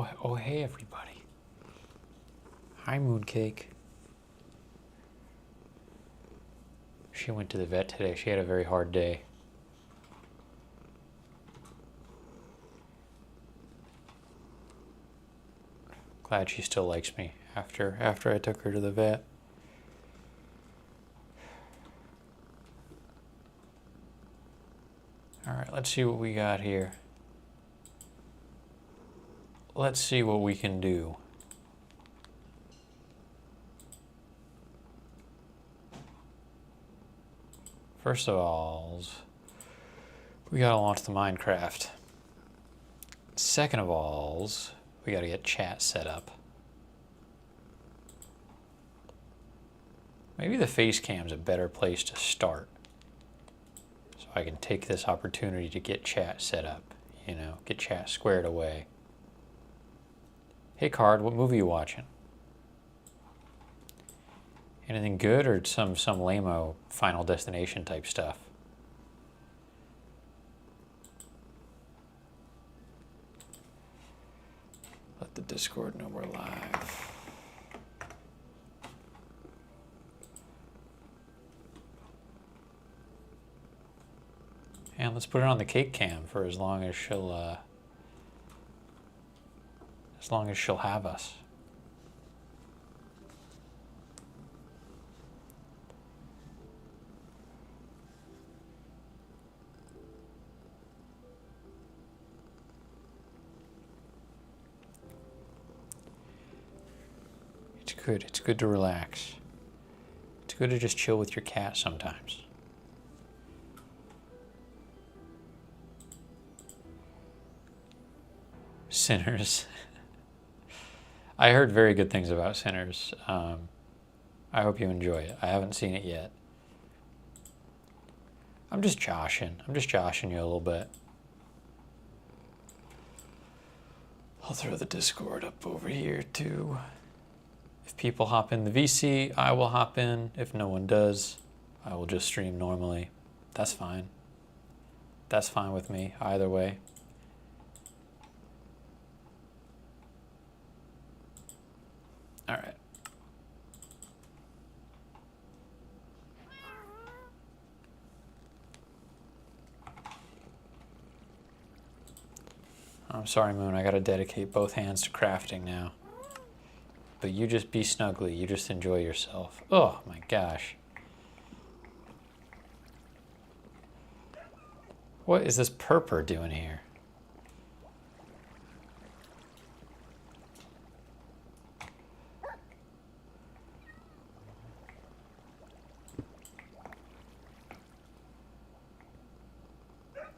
Oh, hey, everybody. Hi, Mooncake. She went to the vet today. She had a very hard day. Glad she still likes me after I took her to the vet. All right, let's see what we got here. Let's see what we can do. First of all, we gotta launch the Minecraft. Second of all, we gotta get chat set up. Maybe the face cam's a better place to start. So I can take this opportunity to get chat set up, you know, get chat squared away. Hey Card, what movie you watching? Anything good or some lame-o Final Destination type stuff? Let the Discord know we're live. And let's put it on the cake cam for as long as she'll have us. It's good to relax. It's good to just chill with your cat sometimes. Sinners. I heard very good things about Sinners. I hope you enjoy it. I haven't seen it yet. I'm just joshing you a little bit. I'll throw the Discord up over here too. If people hop in the VC, I will hop in. If no one does, I will just stream normally. That's fine. That's fine with me, either way. All right. I'm sorry, Moon. I gotta dedicate both hands to crafting now. But you just be snuggly. You just enjoy yourself. Oh my gosh. What is this purper doing here?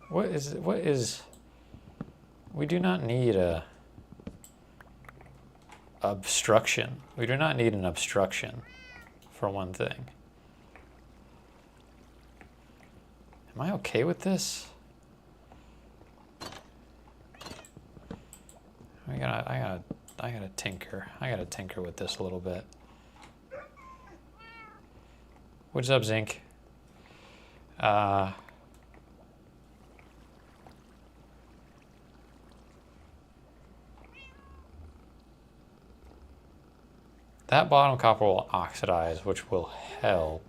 What is, we do not need a obstruction. We do not need an obstruction, for one thing. Am I okay with this? I gotta tinker. I gotta tinker with this a little bit. What's up, Zinc? That bottom copper will oxidize, which will help.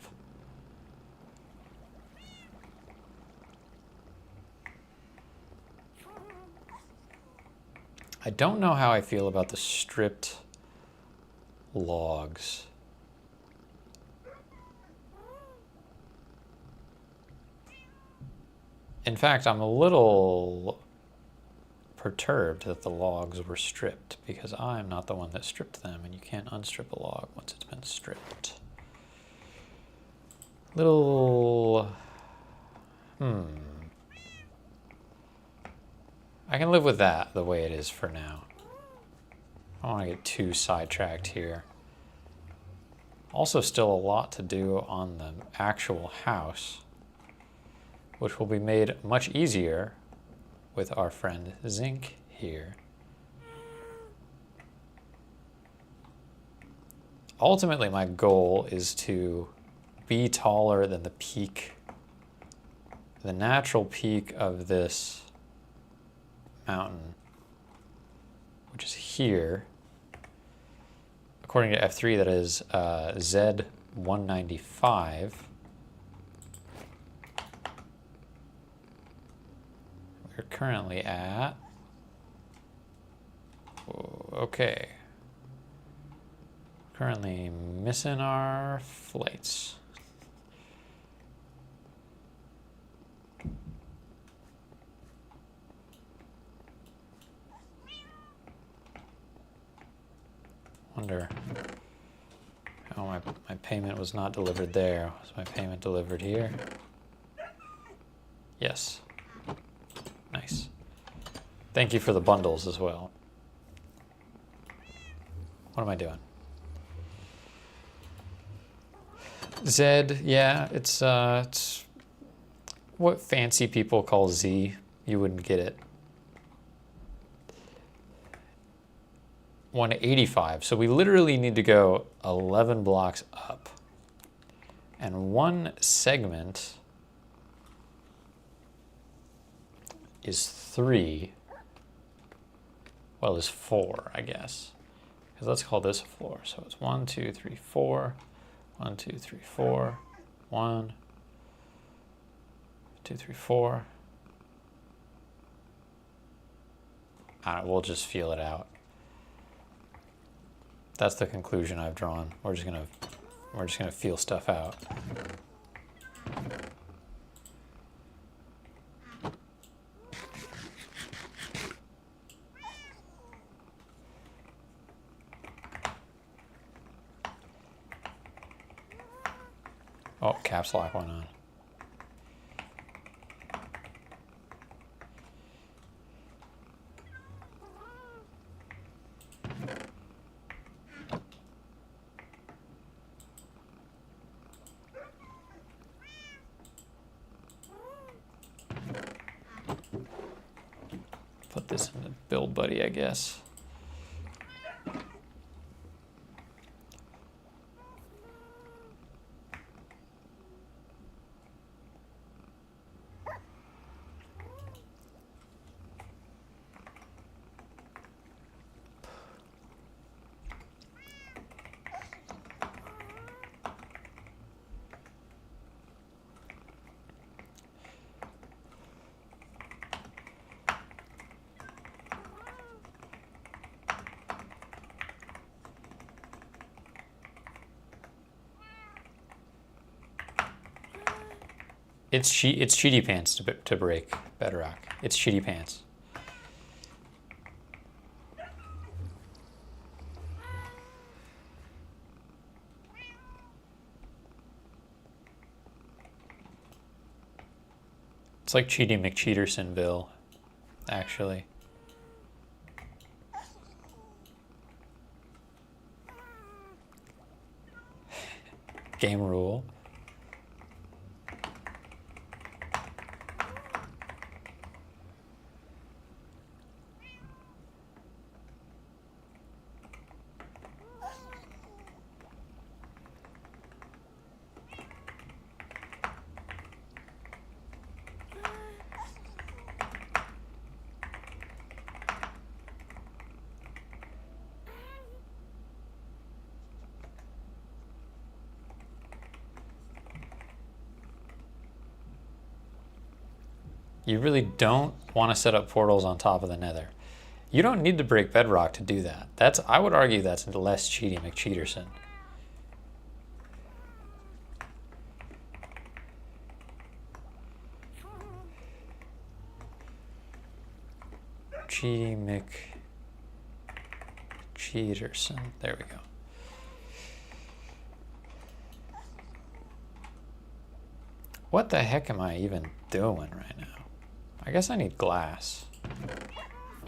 I don't know how I feel about the stripped logs. In fact, I'm a little perturbed that the logs were stripped because I'm not the one that stripped them, and you can't unstrip a log once it's been stripped. Little... I can live with that the way it is for now. I don't want to get too sidetracked here. Also still a lot to do on the actual house, which will be made much easier with our friend Zinc here. Ultimately, my goal is to be taller than the peak, the natural peak of this mountain, which is here. According to F3, that is Z195. We're currently at... Okay. Currently missing our flights. Wonder... Oh, my payment was not delivered there. Was my payment delivered here? Yes. Nice. Thank you for the bundles as well. What am I doing? Z, yeah, it's what fancy people call Z. You wouldn't get it. 185. So we literally need to go 11 blocks up. And one segment is 3. Well, is 4, I guess. Because let's call this a floor. So it's 1, 2, 3, 4. 1, 2, 3, 4. 1, 2, 3, 4. All right, we'll just feel it out. That's the conclusion I've drawn. We're just gonna feel stuff out. Oh, caps lock went on. Put this in the build buddy, I guess. It's cheaty pants to break bedrock. It's cheaty pants. It's like Cheaty McCheatersonville, actually. Game rule. You really don't want to set up portals on top of the nether. You don't need to break bedrock to do that. I would argue that's less Cheaty McCheaterson. Cheaty McCheaterson. There we go. What the heck am I even doing right now? I guess I need glass.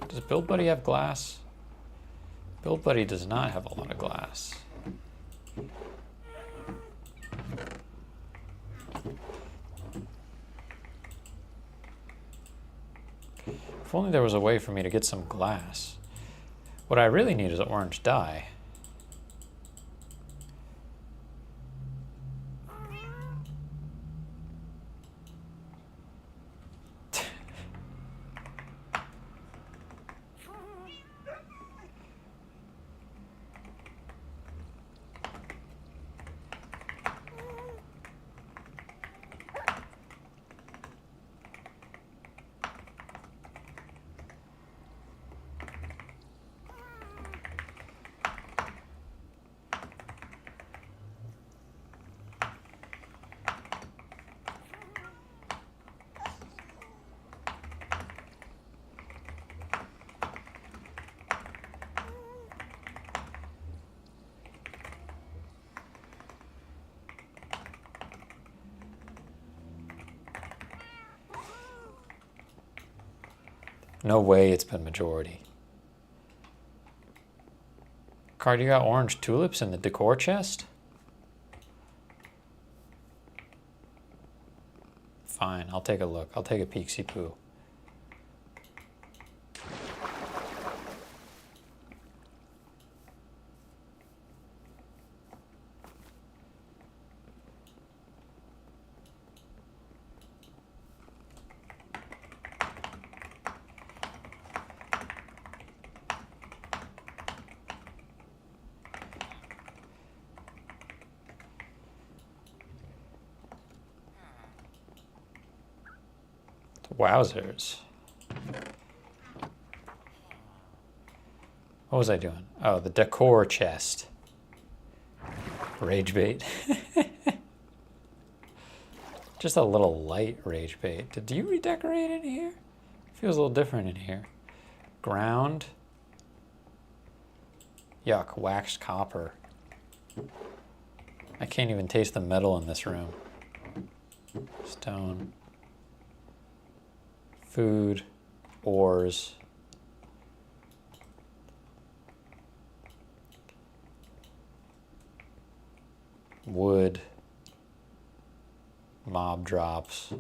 Does Build Buddy have glass? Build Buddy does not have a lot of glass. If only there was a way for me to get some glass. What I really need is orange dye. No way it's been majority. Card, you got orange tulips in the decor chest? Fine, I'll take a look. I'll take a peek-see poo. Wowzers. What was I doing? Oh, the decor chest. Rage bait. Just a little light rage bait. Did you redecorate in here? Feels a little different in here. Ground. Yuck, waxed copper. I can't even taste the metal in this room. Stone. Food, ores, wood, mob drops,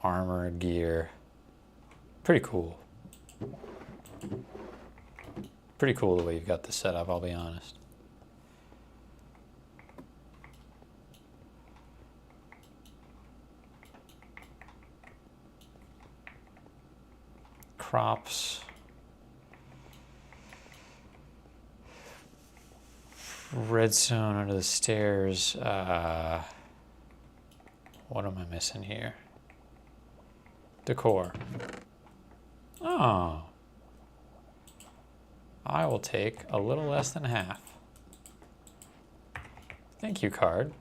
armor, gear. Pretty cool. Pretty cool the way you've got this set up, I'll be honest. Crops. Redstone under the stairs. What am I missing here? Decor. Oh. I will take a little less than half. Thank you, card.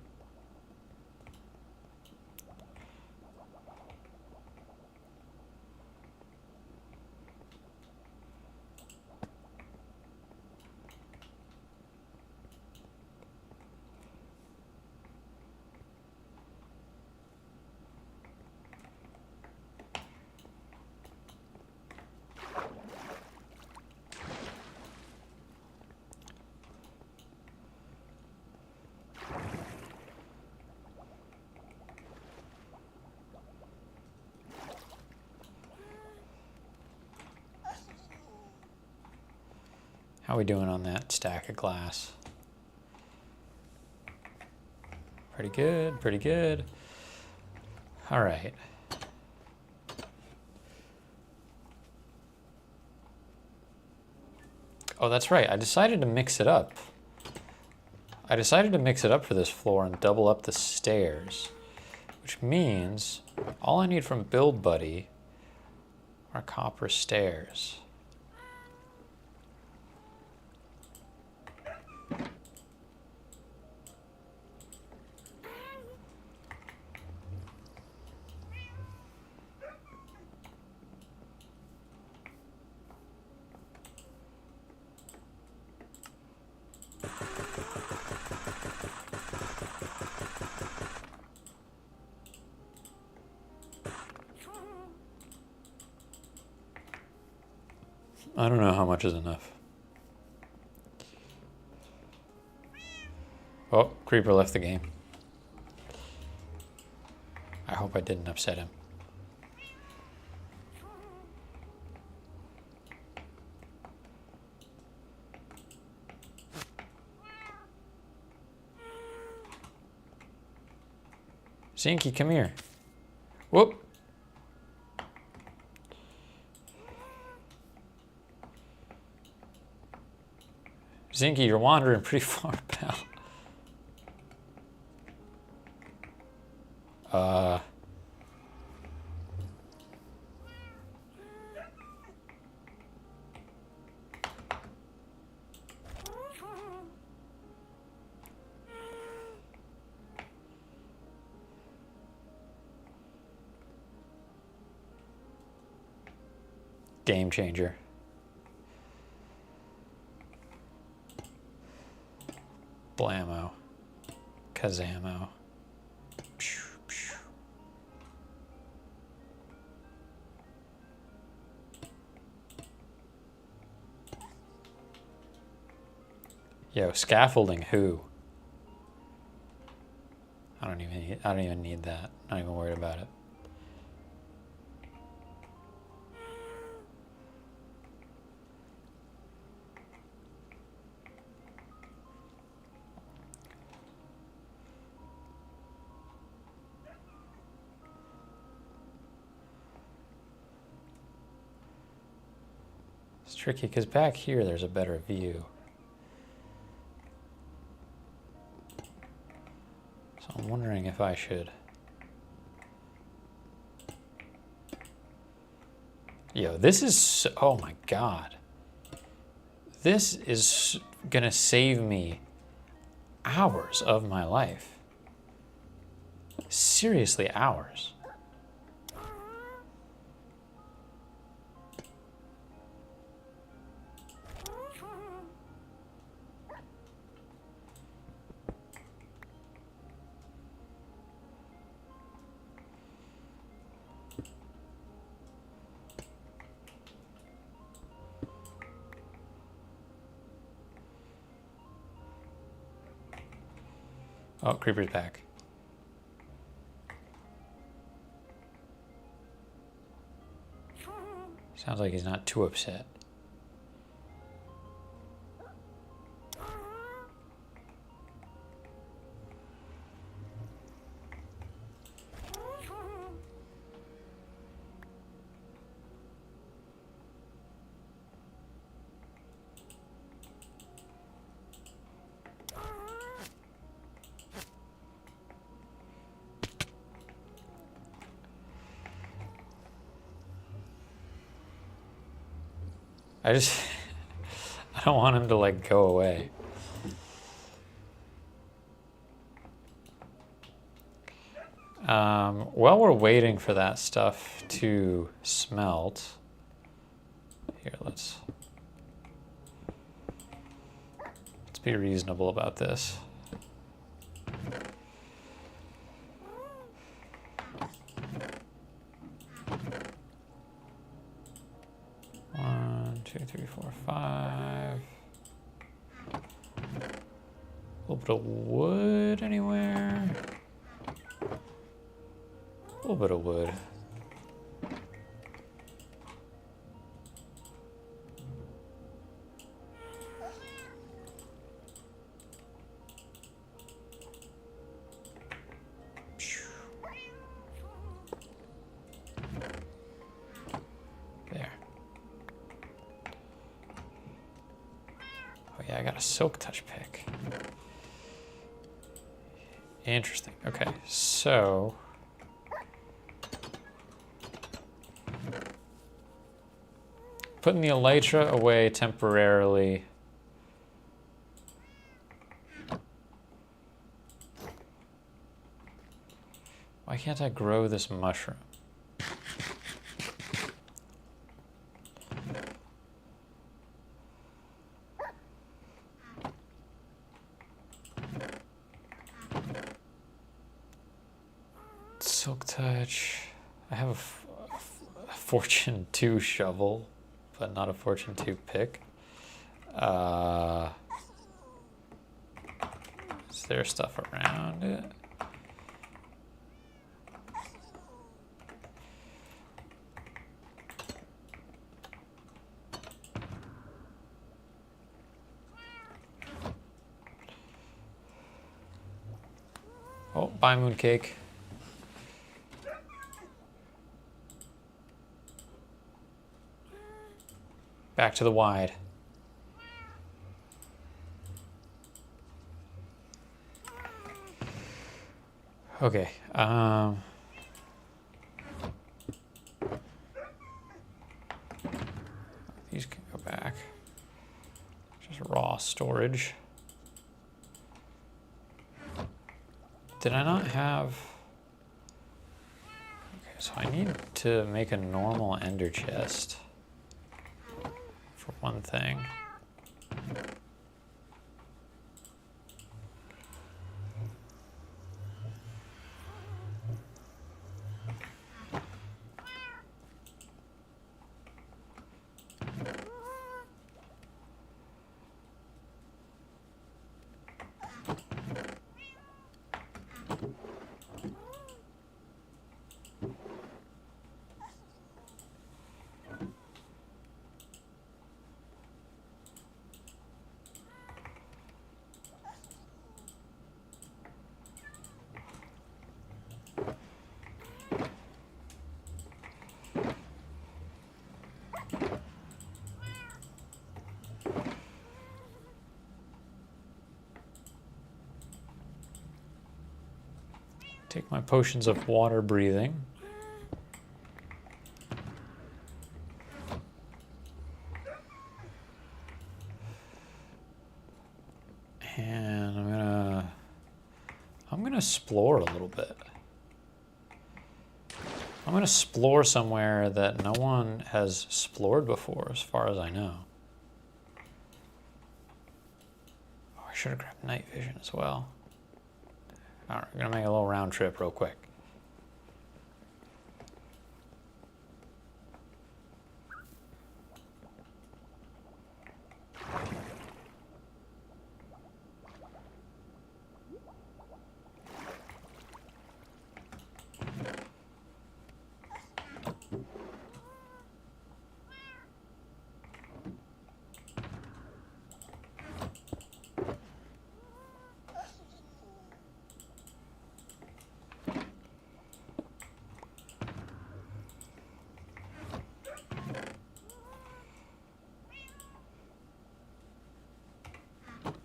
How are we doing on that stack of glass? Pretty good, pretty good. All right. Oh, that's right. I decided to mix it up. I decided to mix it up for this floor and double up the stairs, which means all I need from Build Buddy are copper stairs. I don't know how much is enough. Oh, Creeper left the game. I hope I didn't upset him. Zinky, come here. Whoop. Zinky, you're wandering pretty far, pal. Game changer. Blammo. Kazamo. Yo, scaffolding who? I don't even need that. Not even worried about it. It's tricky because back here there's a better view. So I'm wondering if I should... Yo, this is... So, oh my god. This is gonna save me hours of my life. Seriously, hours. Oh, Creeper's back. Sounds like he's not too upset. I don't want him to like go away. While we're waiting for that stuff to smelt, here, let's be reasonable about this. One, 2, 3, 4, 5. A little bit of wood anywhere? A little bit of wood. There. Oh yeah, I got a silk touch pick. Interesting. Okay, so putting the elytra away temporarily. Why can't I grow this mushroom? Silk touch. I have a Fortune 2 shovel, but not a Fortune 2 pick. Is there stuff around it? Oh, bye mooncake. Back to the wide. Okay. These can go back. Just raw storage. Did I not have... Okay, so I need to make a normal ender chest. For one thing. Take my potions of water breathing. And I'm gonna explore a little bit. I'm gonna explore somewhere that no one has explored before, as far as I know. Oh, I should have grabbed night vision as well. All right, we're gonna make a little round trip real quick.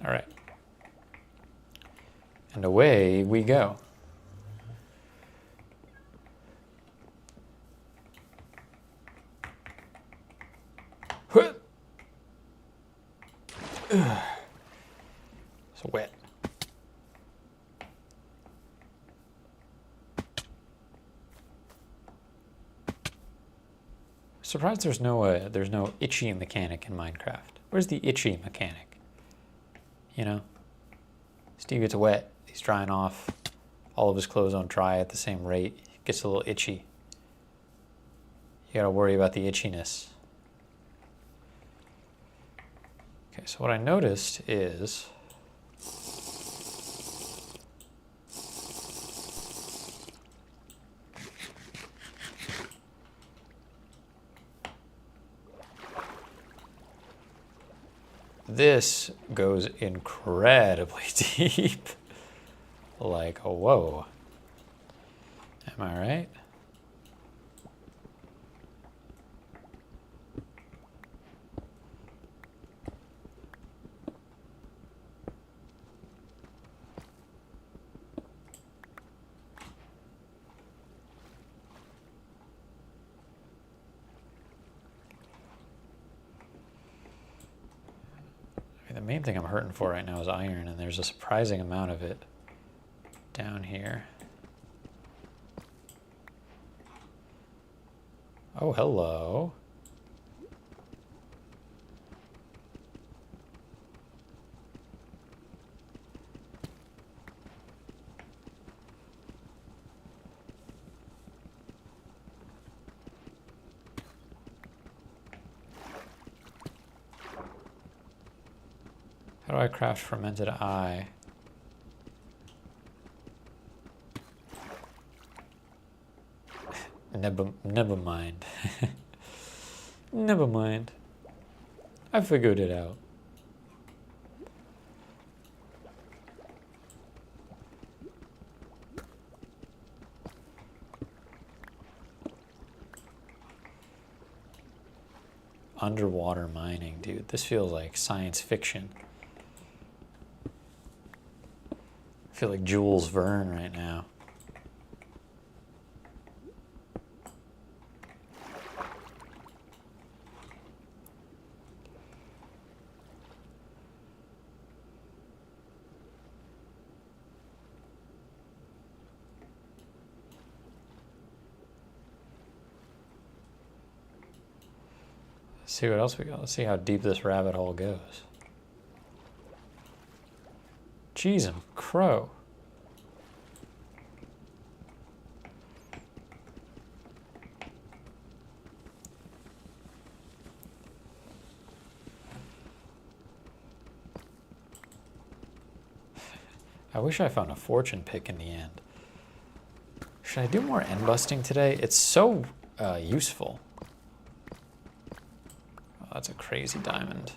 All right. And away we go. It's wet. Surprised there's no itchy mechanic in Minecraft. Where's the itchy mechanic? You know, Steve gets wet, he's drying off, all of his clothes don't dry at the same rate, he gets a little itchy. You gotta worry about the itchiness. Okay, so what I noticed is this goes incredibly deep. Like, whoa. Am I right? The main thing I'm hurting for right now is iron, and there's a surprising amount of it down here. Oh, hello. How do I craft fermented eye? Never mind. Never mind. I figured it out. Underwater mining, dude. This feels like science fiction. I feel like Jules Verne right now. Let's see what else we got. Let's see how deep this rabbit hole goes. Jeez and crow. I wish I found a fortune pick in the end. Should I do more end busting today? It's so useful. Oh, that's a crazy diamond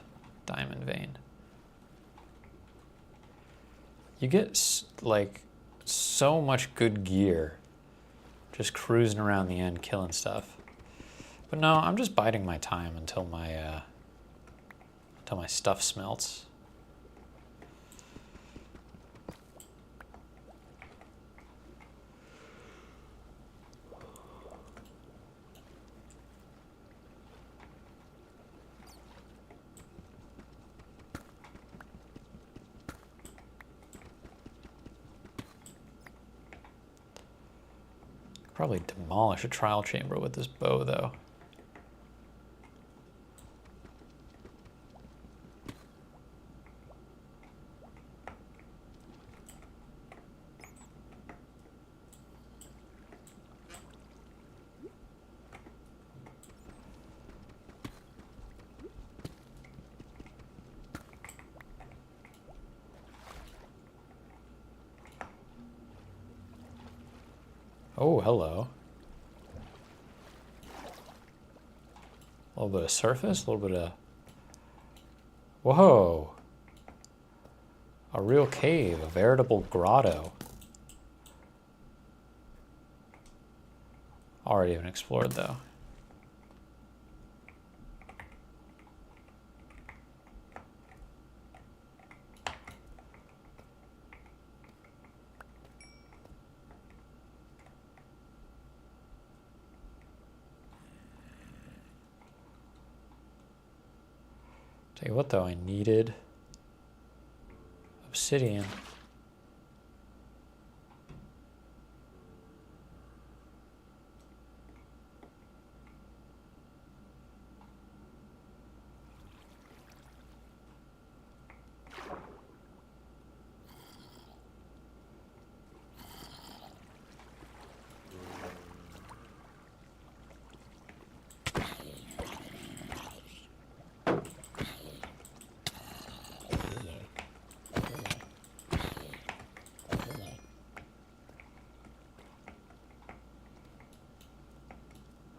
vein. You get like so much good gear just cruising around the end killing stuff. But no, I'm just biding my time until my stuff smelts. Probably demolish a trial chamber with this bow, though. Oh, hello. A little bit of surface, a little bit of... Whoa! A real cave, a veritable grotto. Already been explored, though. Tell you what, though, I needed obsidian.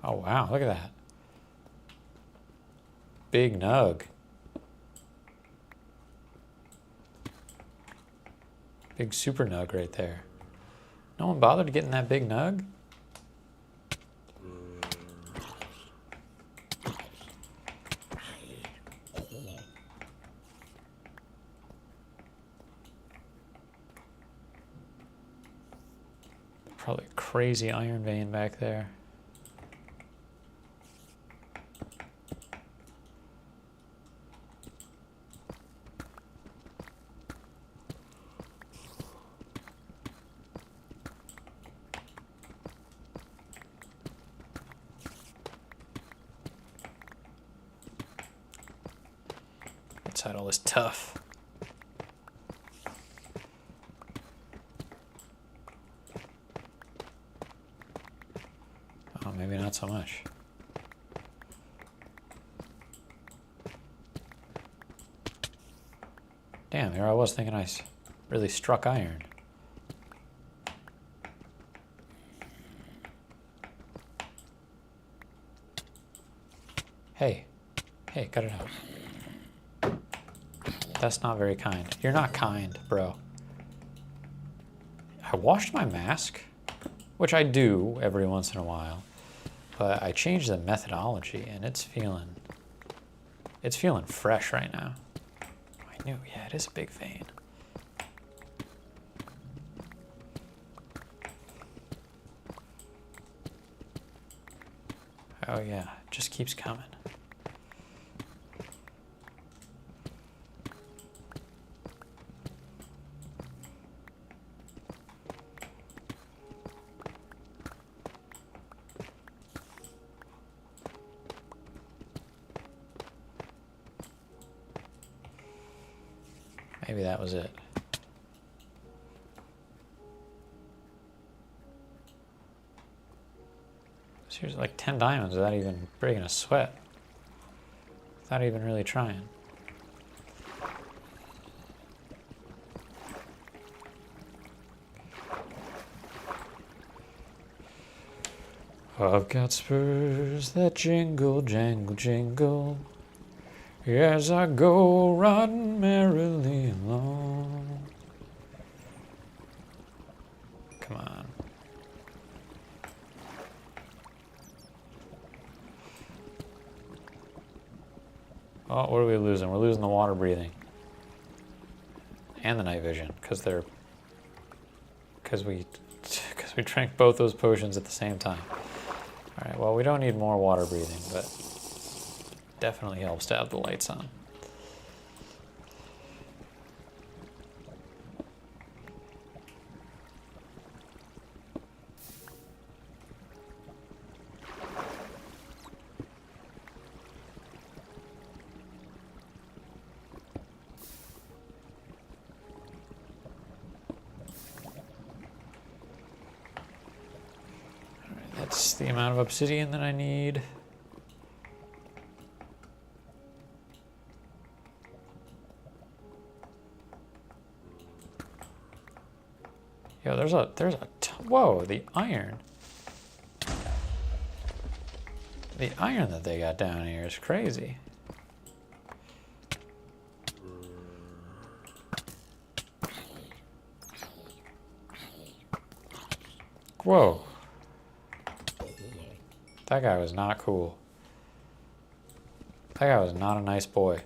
Oh, wow, look at that. Big nug. Big super nug right there. No one bothered getting that big nug? Probably a crazy iron vein back there. Inside all this tough. Oh, maybe not so much. Damn, here I was thinking I really struck iron. Hey. Hey, cut it out. That's not very kind. You're not kind, bro. I washed my mask, which I do every once in a while, but I changed the methodology and it's feeling fresh right now. I knew, yeah, it is a big vein. Oh yeah, it just keeps coming. Maybe that was it. Here's like 10 diamonds without even breaking a sweat. Without even really trying. I've got spurs that jingle, jangle, jingle as I go riding merrily along. Come on. Oh, what are we losing? We're losing the water breathing. And the night vision, because we drank both those potions at the same time. Alright, well, we don't need more water breathing, but definitely helps to have the lights on. That's the amount of obsidian that I need. Yo, whoa, the iron. The iron that they got down here is crazy. Whoa. That guy was not cool. That guy was not a nice boy.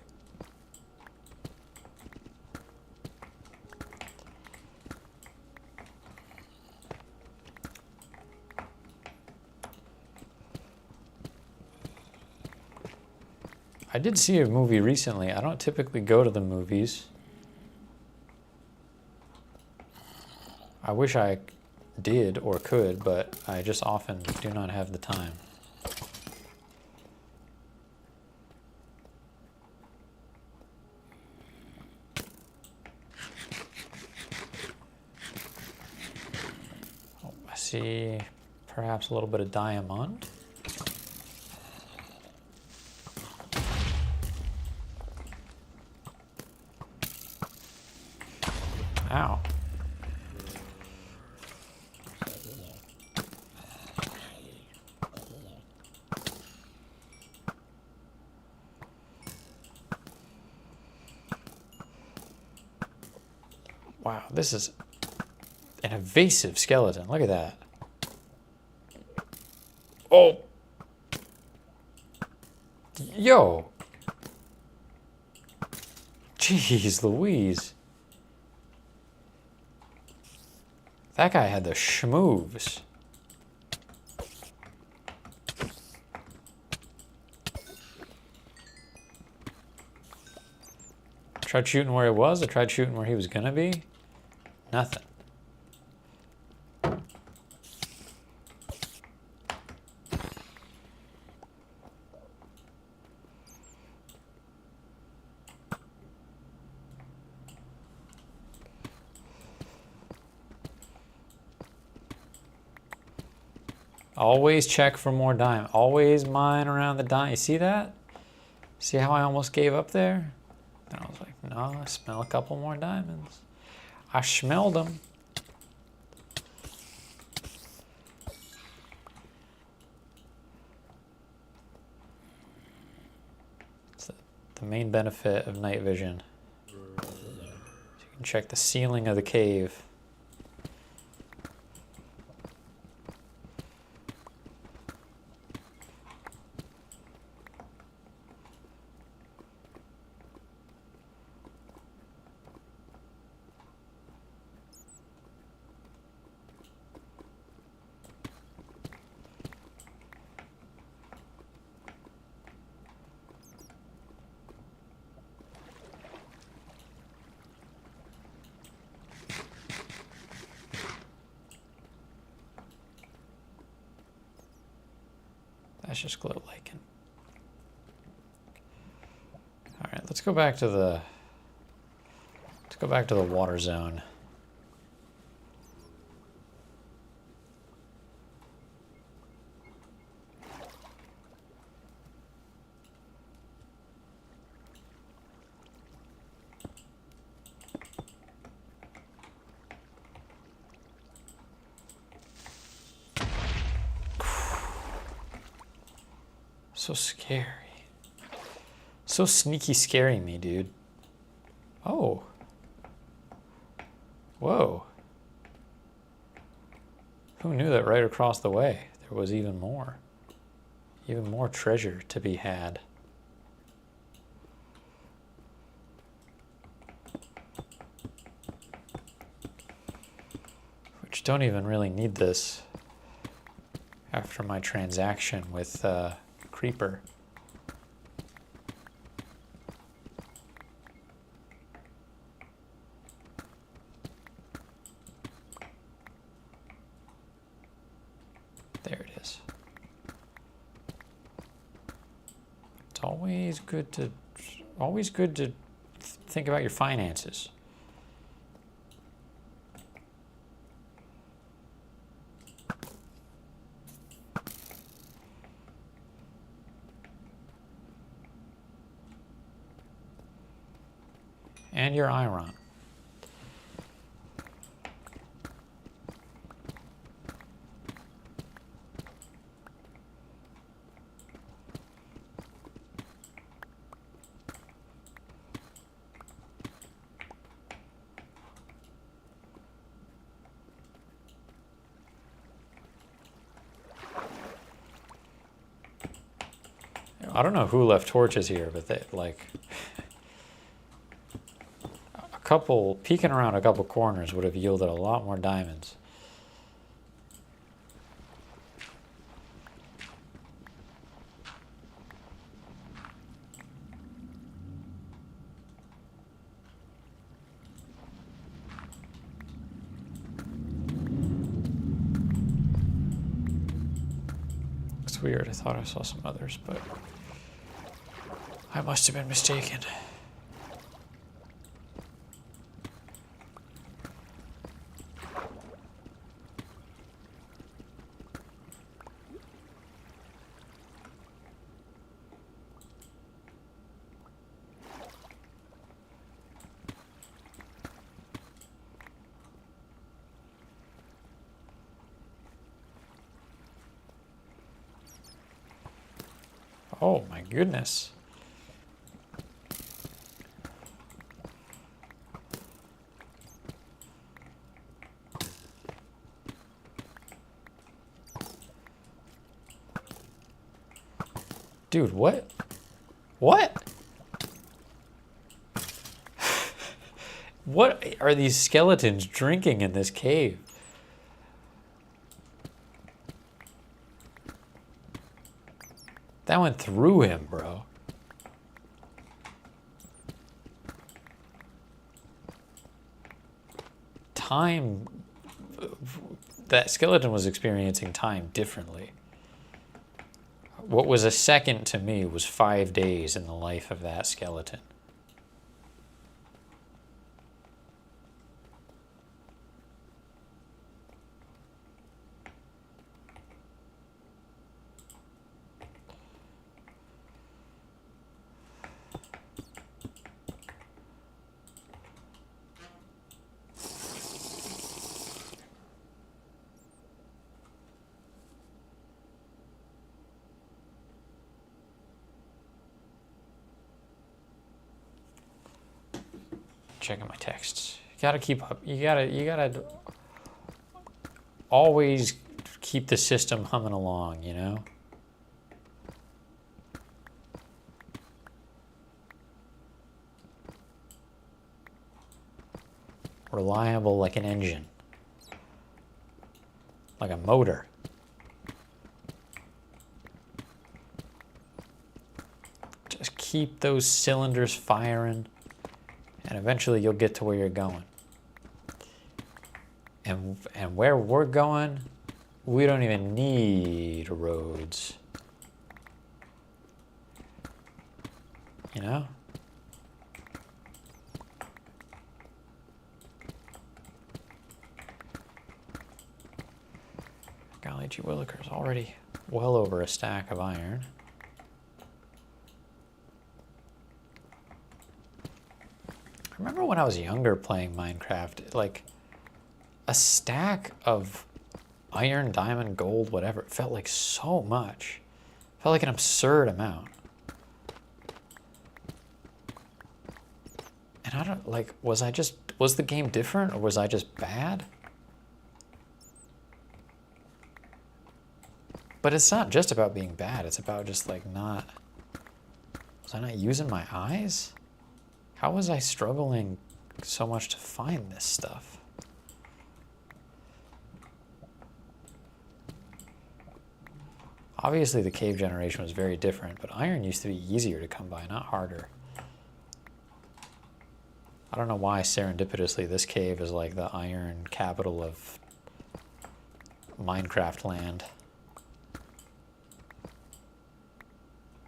I did see a movie recently. I don't typically go to the movies. I wish I did or could, but I just often do not have the time. Oh, I see perhaps a little bit of diamond. Ow. Wow, this is an evasive skeleton. Look at that. Oh! Yo! Jeez Louise. That guy had the schmoves. Tried shooting where he was. I tried shooting where he was gonna be. Nothing. Always check for more diamond. Always mine around the diamond. You see that? See how I almost gave up there? And I was like, no, I smell a couple more diamonds. I smelled them. It's the main benefit of night vision. You can check the ceiling of the cave. That's just glow lichen. All right, let's go back to the water zone. So scary. So sneaky scary me, dude. Oh. Whoa. Who knew that right across the way there was even more treasure to be had. Which don't even really need this after my transaction with Creeper. There it is. It's always good to think about your finances. And your iron. I don't know who left torches here, but they, like, a couple, peeking around a couple corners would have yielded a lot more diamonds. It's weird, I thought I saw some others, but I must have been mistaken. Oh my goodness. Dude, what? What? What are these skeletons drinking in this cave? That went through him, bro. Time... That skeleton was experiencing time differently. What was a second to me was 5 days in the life of that skeleton. Checking my texts. You gotta keep up. You gotta always keep the system humming along, you know? Reliable like an engine. Like a motor. Just keep those cylinders firing. And eventually you'll get to where you're going. And where we're going, we don't even need roads. You know? Golly gee willikers, already well over a stack of iron. I remember when I was younger playing Minecraft, like a stack of iron, diamond, gold, whatever, it felt like so much. It felt like an absurd amount. And I don't, like, was the game different or was I just bad? But it's not just about being bad, it's about just like was I not using my eyes? How was I struggling so much to find this stuff? Obviously the cave generation was very different, but iron used to be easier to come by, not harder. I don't know why serendipitously this cave is like the iron capital of Minecraft land.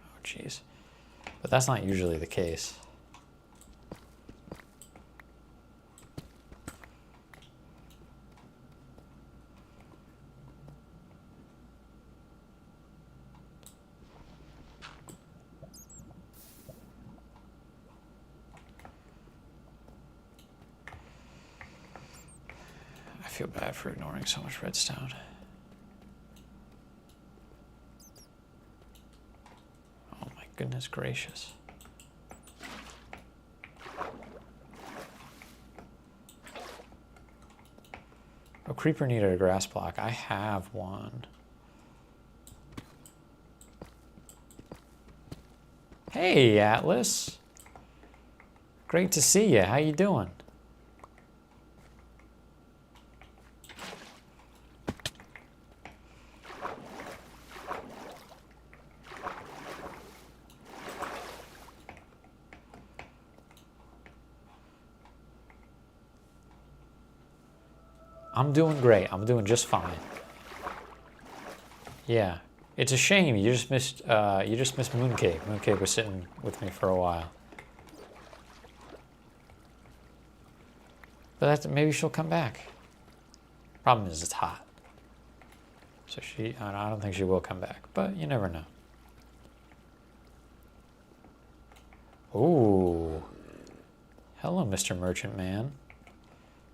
Oh jeez. But that's not usually the case. feel bad for ignoring so much redstone. Oh my goodness gracious. Oh, creeper needed a grass block. I have one. Hey, Atlas. Great to see you. How you doing? I'm doing great. I'm doing just fine. Yeah, it's a shame you just missed Mooncake. Mooncake was sitting with me for a while. But maybe she'll come back. Problem is, it's hot. So I don't think she will come back, but you never know. Ooh. Hello, Mr. Merchant Man.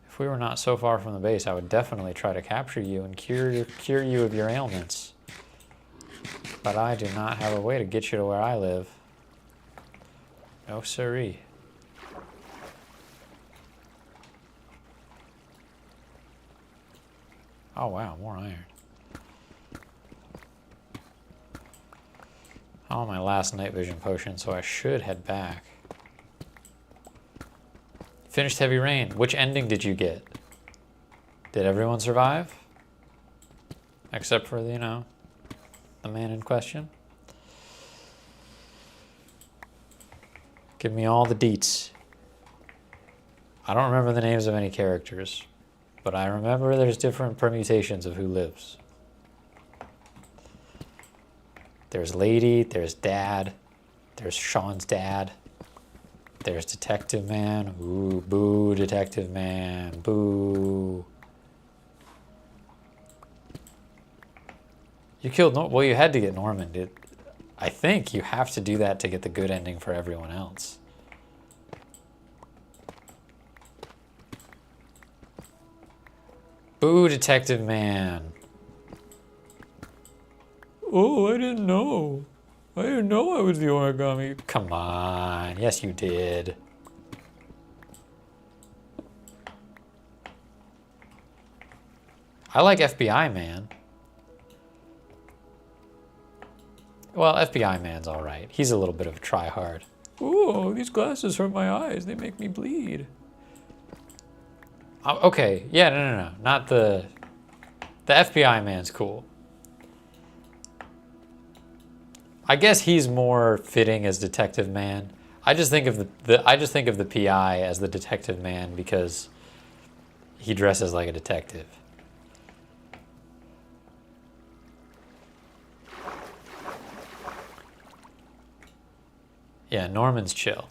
If we were not so far from the base, I would definitely try to capture you and cure you of your ailments. But I do not have a way to get you to where I live. No siree. Oh wow, more iron. I'm on my last night vision potion, so I should head back. Finished Heavy Rain. Which ending did you get? Did everyone survive? Except for, you know, the man in question? Give me all the deets. I don't remember the names of any characters, but I remember there's different permutations of who lives. There's Lady, there's Dad, there's Sean's dad. There's Detective Man. Ooh, boo, Detective Man. Boo. You killed well, you had to get Norman. I think you have to do that to get the good ending for everyone else. Boo, Detective Man. Oh, I didn't know. I didn't know I was the origami. Come on. Yes, you did. I like FBI Man. Well, FBI Man's all right. He's a little bit of a try-hard. Oh, these glasses hurt my eyes. They make me bleed. Okay. Yeah, no. Not the FBI Man's cool. I guess he's more fitting as Detective Man. I just think of the PI as the Detective Man because he dresses like a detective. Yeah, Norman's chill.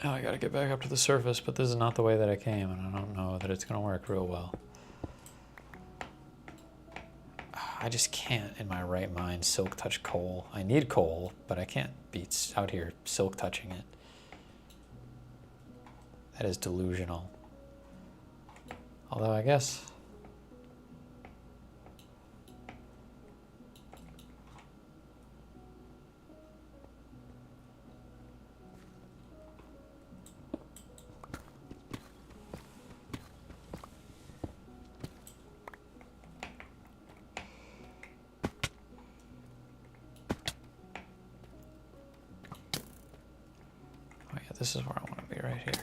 Now I gotta get back up to the surface, but this is not the way that I came, and I don't know that it's gonna work real well. I just can't, in my right mind, silk touch coal. I need coal, but I can't be out here silk touching it. That is delusional. Although I guess... This is where I want to be, right here.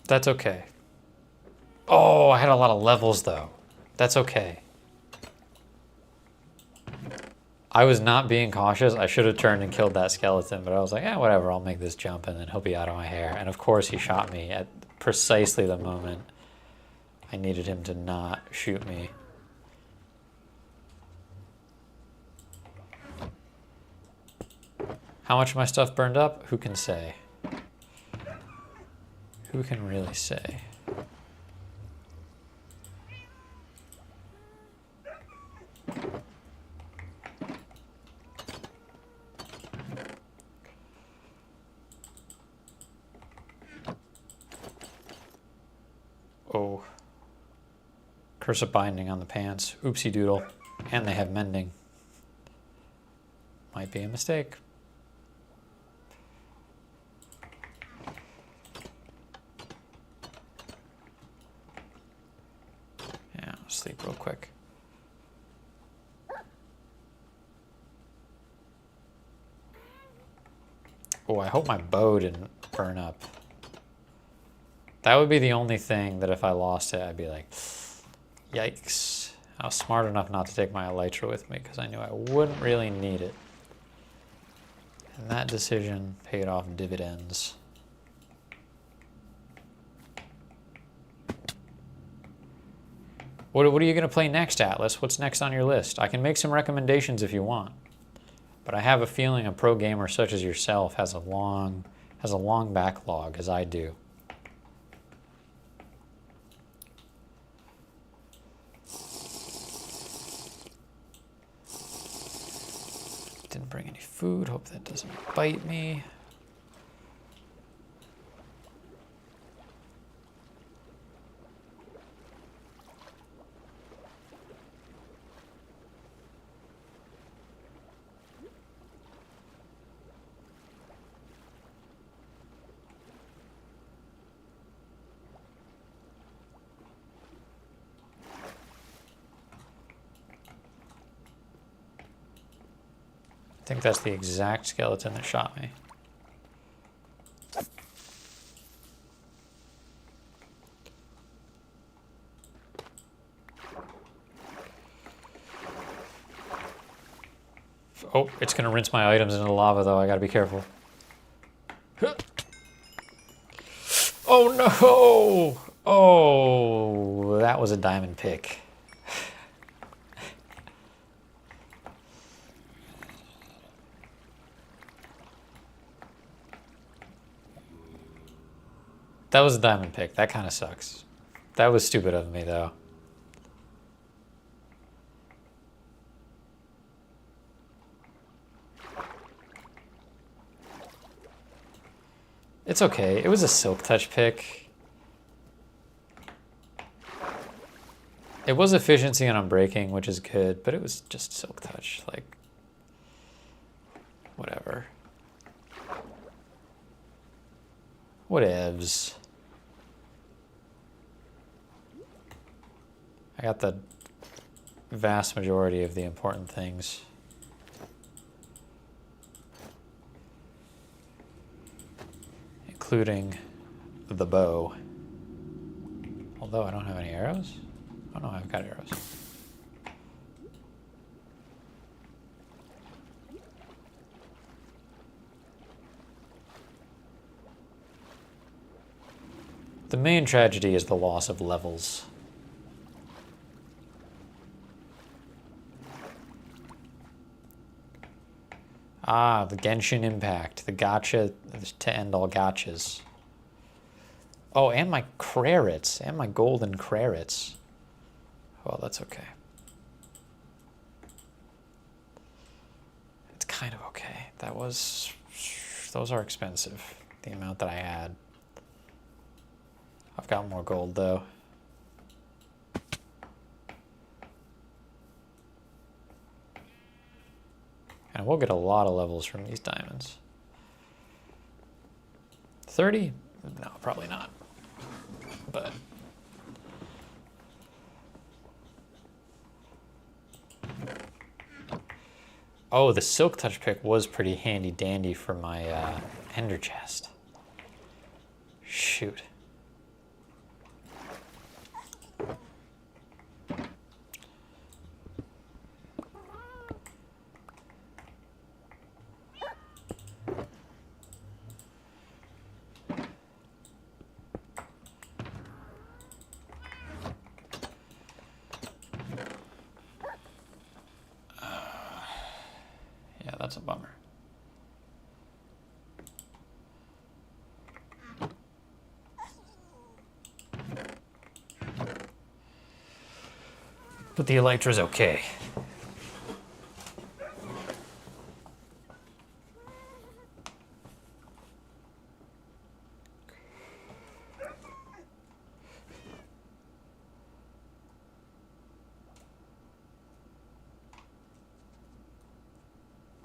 That's okay. Oh, I had a lot of levels, though. That's okay. I was not being cautious. I should have turned and killed that skeleton, but I was like, eh, whatever, I'll make this jump and then he'll be out of my hair. And of course he shot me at precisely the moment I needed him to not shoot me. How much of my stuff burned up? Who can say? Who can really say? Oh. Curse of binding on the pants. Oopsie doodle. And they have mending. Might be a mistake. Yeah, I'll sleep real quick. Oh, I hope my bow didn't burn up. That would be the only thing that if I lost it, I'd be like, yikes. I was smart enough not to take my elytra with me because I knew I wouldn't really need it. And that decision paid off dividends. What are you going to play next, Atlas? What's next on your list? I can make some recommendations if you want. But I have a feeling a pro gamer such as yourself has a long backlog, as I do. Didn't bring any food. Hope that doesn't bite me. I think that's the exact skeleton that shot me. Oh, it's gonna rinse my items into the lava though, I gotta be careful. Oh no! Oh, that was a diamond pick. That was a diamond pick. That kind of sucks. That was stupid of me, though. It's okay. It was a silk touch pick. It was efficiency and unbreaking, which is good, but it was just silk touch. Like, whatever. Whatevs. I got the vast majority of the important things. Including the bow. Although I don't have any arrows. Oh no, I've got arrows. The main tragedy is the loss of levels. Ah, the Genshin Impact, the gacha to end all gachas. Oh, and my credits, and my golden credits. Well, that's okay. It's kind of okay. Those are expensive, the amount that I had. I've got more gold though. And we'll get a lot of levels from these diamonds. 30? No, probably not. But oh, the silk touch pick was pretty handy dandy for my ender chest. Shoot. That's a bummer. But the Elytra's okay.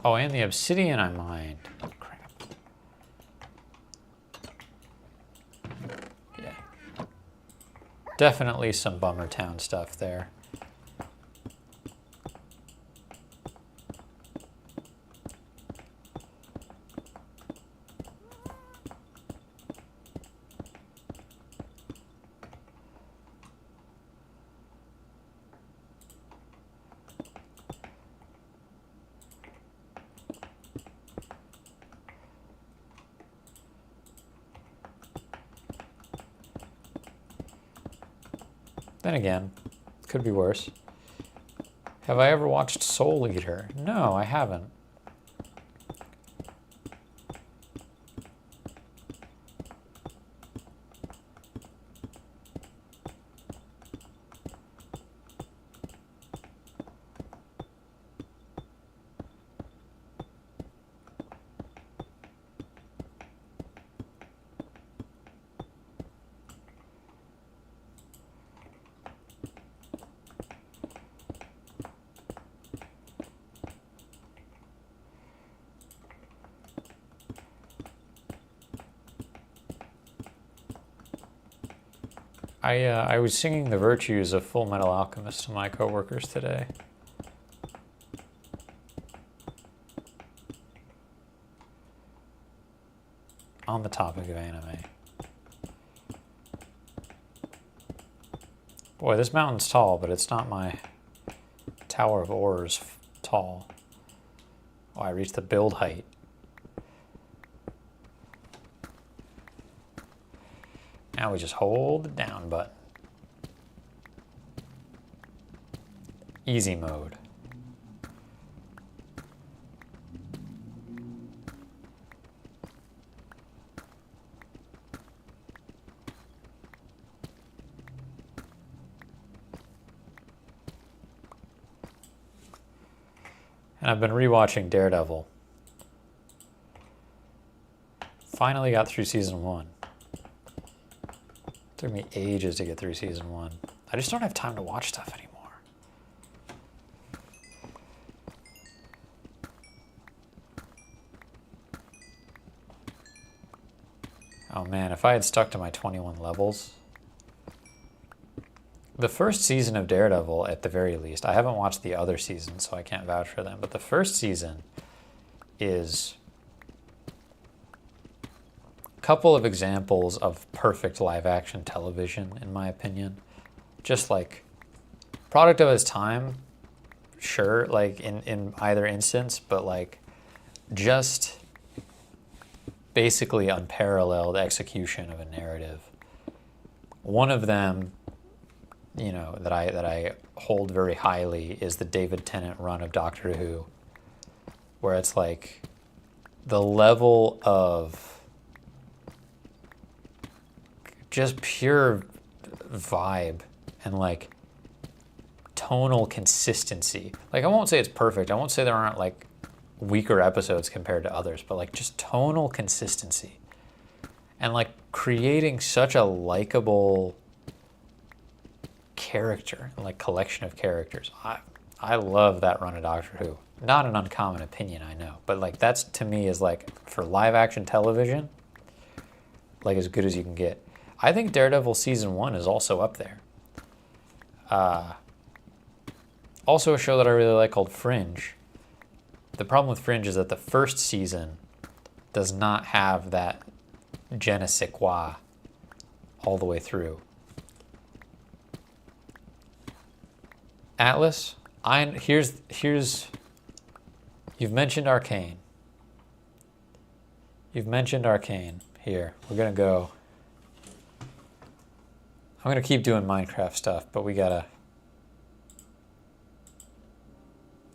Oh, and the obsidian I mined. Oh, crap. Yeah. Definitely some Bummer Town stuff there. Then again, could be worse. Have I ever watched Soul Eater? No, I haven't. I was singing the virtues of Full Metal Alchemist to my coworkers today. On the topic of anime. Boy, this mountain's tall, but it's not my Tower of Ores tall. Oh, I reached the build height. Now we just hold the down button. Easy mode. And I've been rewatching Daredevil. Finally got through season 1. Took me ages to get through season 1. I just don't have time to watch stuff anymore. Oh man, if I had stuck to my 21 levels. The first season of Daredevil, at the very least, I haven't watched the other seasons, so I can't vouch for them, but the first season is a couple of examples of perfect live-action television, in my opinion. Just like, product of its time, sure, like in either instance, but like, just basically unparalleled execution of a narrative. One of them, you know, that I hold very highly is the David Tennant run of Doctor Who, where it's like the level of just pure vibe and like tonal consistency. Like, I won't say it's perfect. I won't say there aren't like weaker episodes compared to others, but like just tonal consistency and like creating such a likable character, like collection of characters. I love that run of Doctor Who. Not an uncommon opinion, I know, but like that's to me is like for live action television, like as good as you can get. I think Daredevil season 1 is also up there. Also a show that I really like called Fringe. The problem with Fringe is that the first season does not have that je ne sais quoi all the way through. Atlas, here's you've mentioned Arcane. You've mentioned Arcane. Here, we're gonna go. I'm gonna keep doing Minecraft stuff, but we gotta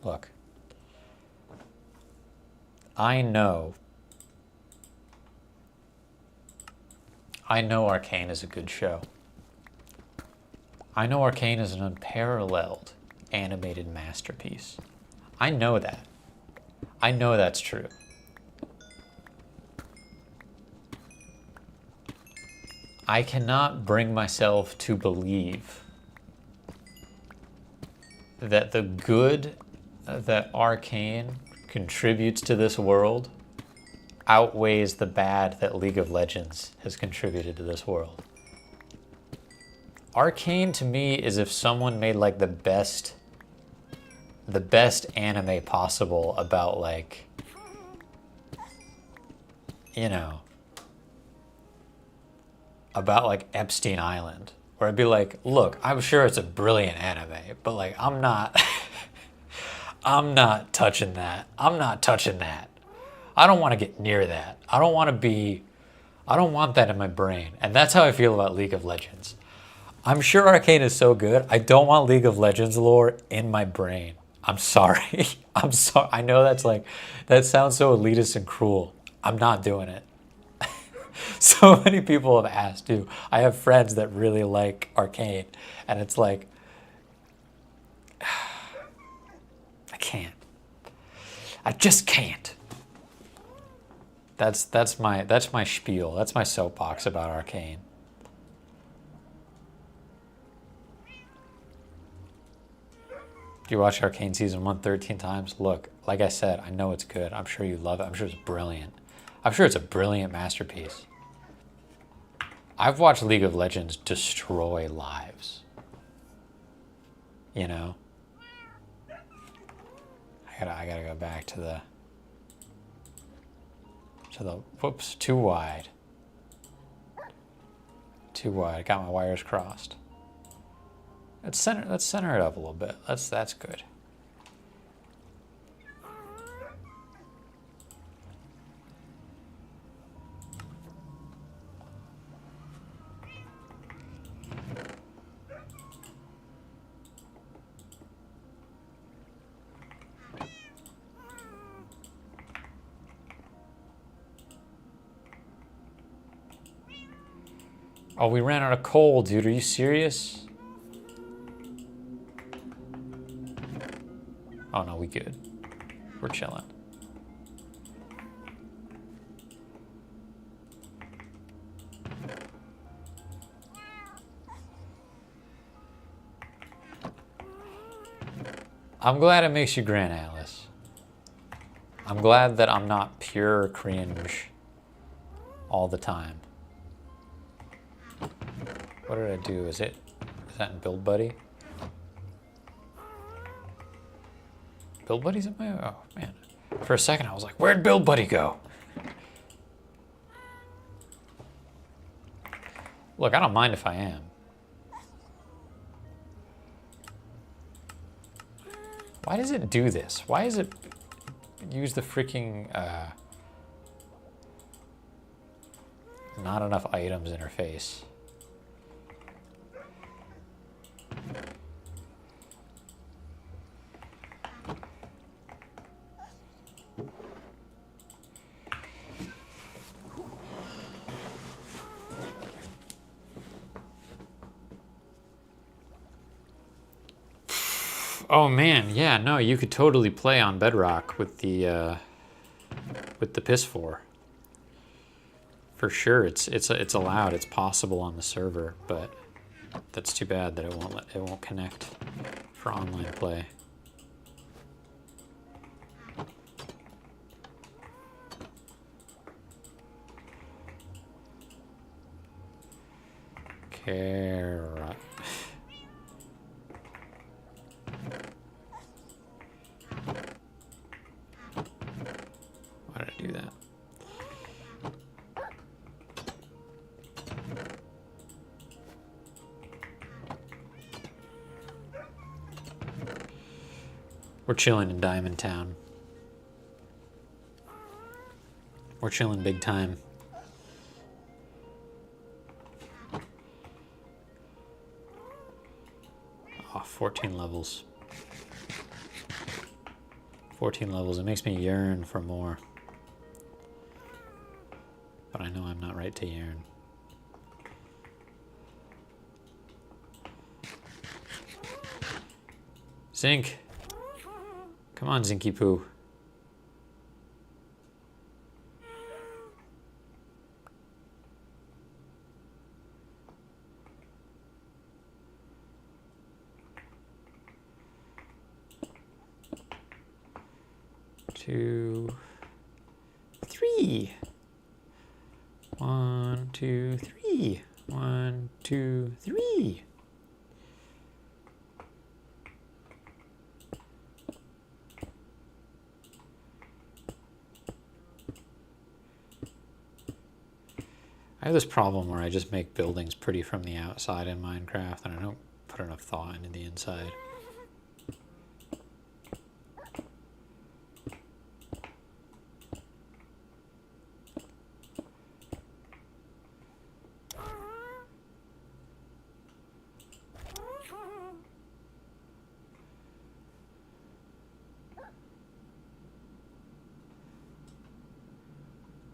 look. I know Arcane is a good show. I know Arcane is an unparalleled animated masterpiece. I know that. I know that's true. I cannot bring myself to believe that the good that Arcane contributes to this world outweighs the bad that League of Legends has contributed to this world. Arcane to me is if someone made like the best anime possible about like, you know, about like Epstein Island, where I'd be like, look, I'm sure it's a brilliant anime, but like I'm not I'm not touching that. I'm not touching that. I don't want to get near that. I don't want that in my brain. And that's how I feel about League of Legends. I'm sure Arcane is so good. I don't want League of Legends lore in my brain. I'm sorry. I'm sorry. I know that sounds so elitist and cruel. I'm not doing it. So many people have asked too. I have friends that really like Arcane, and it's like, I can't. I just can't. That's my spiel. That's my soapbox about Arcane. You watch Arcane season 1 13 times. Look, like I said, I know it's good. I'm sure you love it. I'm sure it's brilliant. I'm sure it's a brilliant masterpiece. I've watched League of Legends destroy lives. You know? I gotta go back to the whoops, too wide. Too wide. Got my wires crossed. Let's center it up a little bit. That's good. Oh, we ran out of coal, dude. Are you serious? Oh no, we good. We're chilling. I'm glad it makes you grin, Alice. I'm glad that I'm not pure cringe all the time. What did I do? Is that in Build Buddy? Build Buddy's in my... Oh, man. For a second, I was like, where'd Build Buddy go? Look, I don't mind if I am. Why does it do this? Why does it use the freaking... not enough items interface? Oh man, yeah, no, you could totally play on Bedrock with the Piss 4. For sure, it's allowed. It's possible on the server, but that's too bad that it won't connect for online play. Carrot. Why did I do that? We're chilling in Diamond Town. We're chilling big time. Oh, 14 levels. 14 levels. It makes me yearn for more. but I know I'm not right to yarn. Zinc! Come on, Zinky Poo. Two, three. 1, 2, 3. 1, 2, 3. I have this problem where I just make buildings pretty from the outside in Minecraft, and I don't put enough thought into the inside.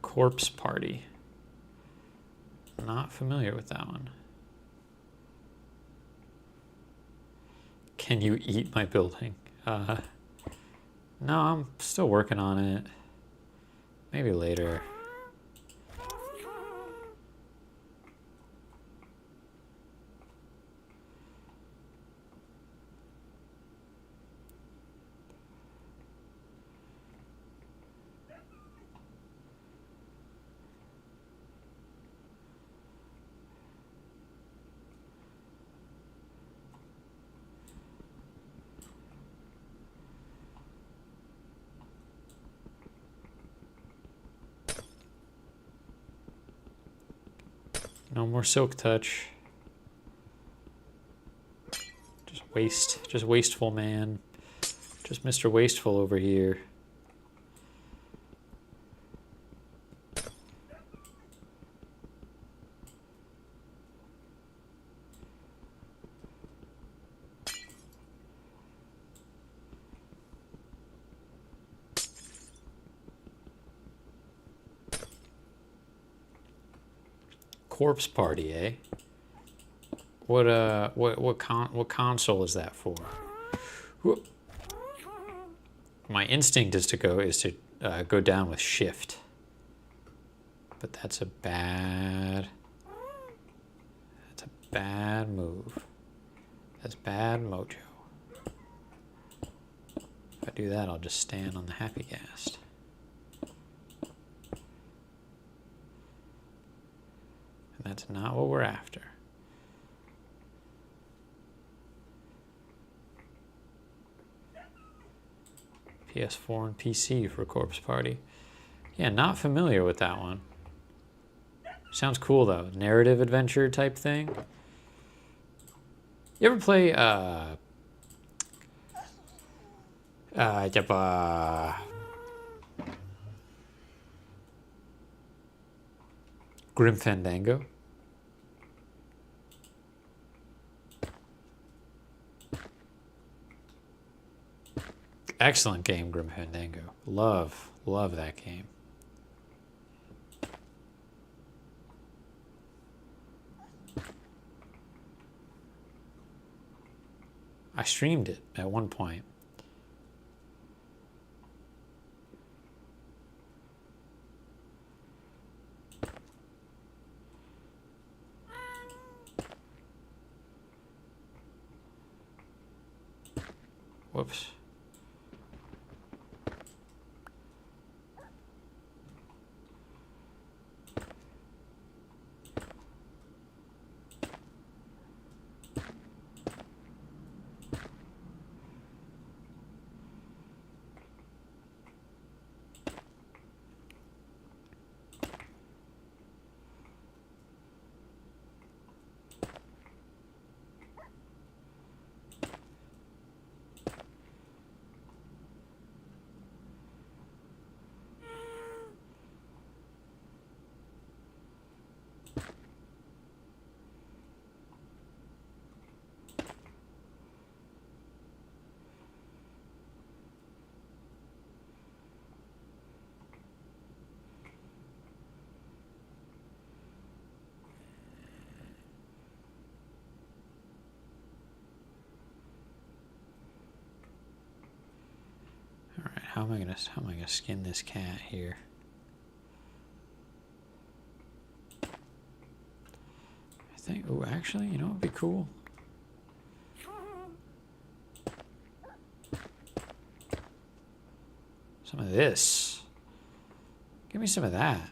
Corpse Party. Not familiar with that one. Can you eat my building? No, I'm still working on it. Maybe later. No more silk touch. Just wasteful man. Just Mr. Wasteful over here. Corpse Party, eh? What console is that for? Whoop. My instinct is to go down with shift, but that's a bad move. That's bad mojo. If I do that, I'll just stand on the happy cast. That's not what we're after. PS4 and PC for Corpse Party. Yeah, not familiar with that one. Sounds cool though. Narrative adventure type thing. You ever play Grim Fandango? Excellent game, Grim Fandango. Love that game. I streamed it at one point. Whoops. How am I gonna skin this cat here? I think. Oh, actually, you know, it'd be cool. Some of this. Give me some of that.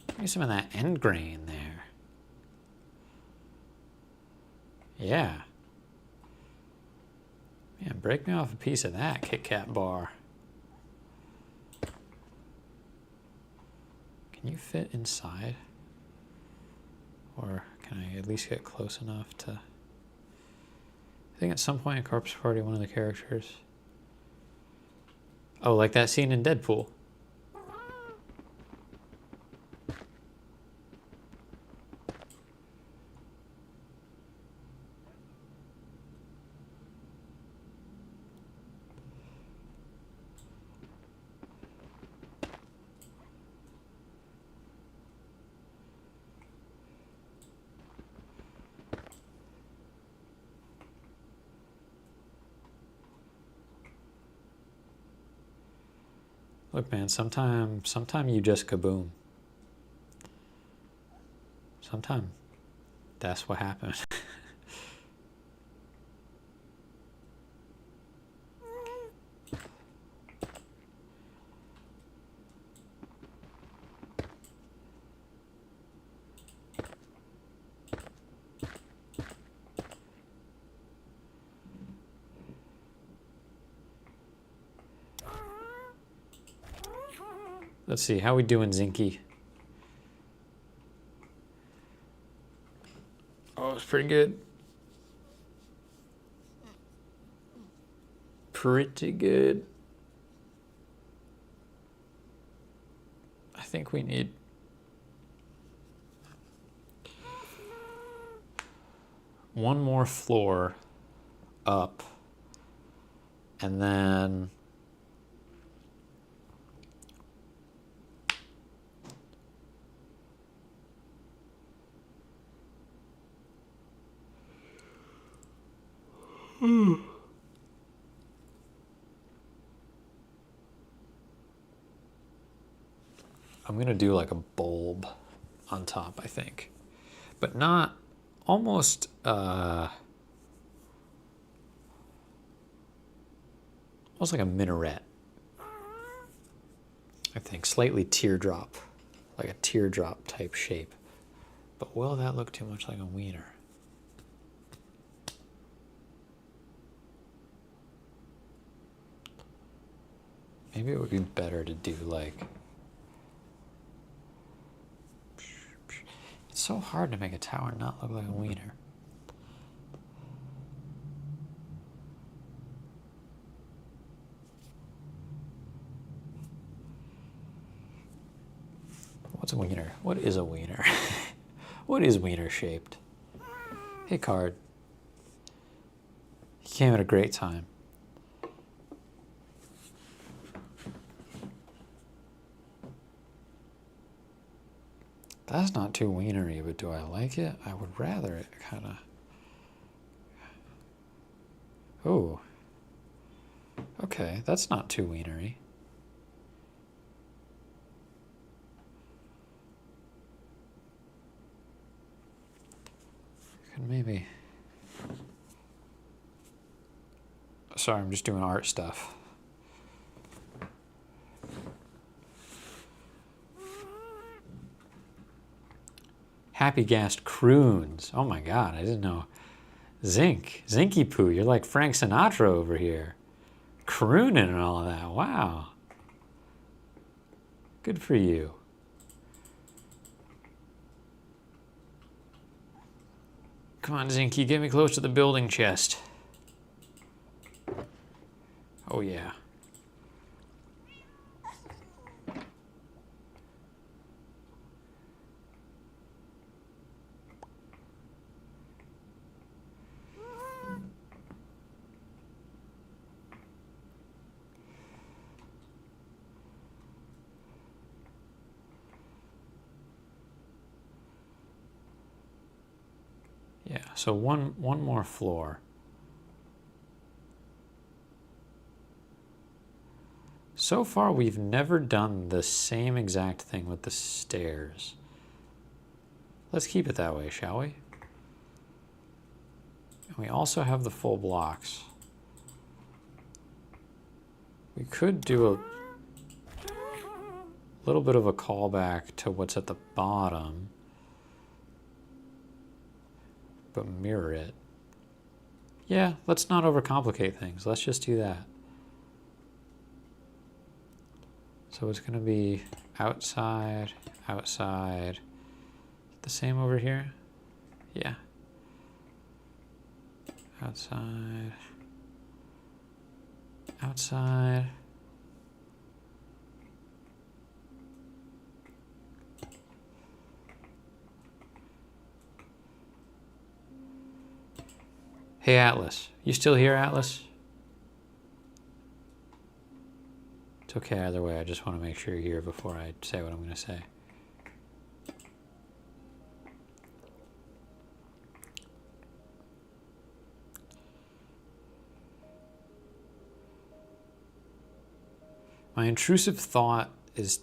Give me some of that end grain there. Yeah. Man, break me off a piece of that Kit Kat bar. Can you fit inside? Or can I at least get close enough to... I think at some point in Corpse Party, one of the characters... Oh, like that scene in Deadpool. Look, man, sometime you just kaboom. Sometime that's what happens. Let's see, how we doing, Zinky? Oh, it's pretty good. Pretty good. I think we need... one more floor up. And then... I'm gonna do like a bulb on top, I think, but not almost almost like a minaret. I think slightly teardrop, like a teardrop type shape. But will that look too much like a wiener? Maybe it would be better to do like... It's so hard to make a tower not look like a wiener. What's a wiener? What is a wiener? What is wiener shaped? Hey, card. He came at a great time. That's not too wienery, but do I like it? I would rather it kind of... Oh. Okay, that's not too wienery. Could maybe... Sorry, I'm just doing art stuff. Happy Gast croons. Oh my God, I didn't know. Zinky Poo, you're like Frank Sinatra over here. Crooning and all of that, wow. Good for you. Come on, Zinky, get me close to the building chest. Oh yeah. Yeah, so one more floor. So far, we've never done the same exact thing with the stairs. Let's keep it that way, shall we? And we also have the full blocks. We could do a little bit of a callback to what's at the bottom, but mirror it. Yeah, let's not overcomplicate things. Let's just do that. So it's going to be outside, outside. The same over here? Yeah. Outside, outside. Hey, Atlas. You still here, Atlas? It's okay either way. I just want to make sure you're here before I say what I'm going to say. My intrusive thought is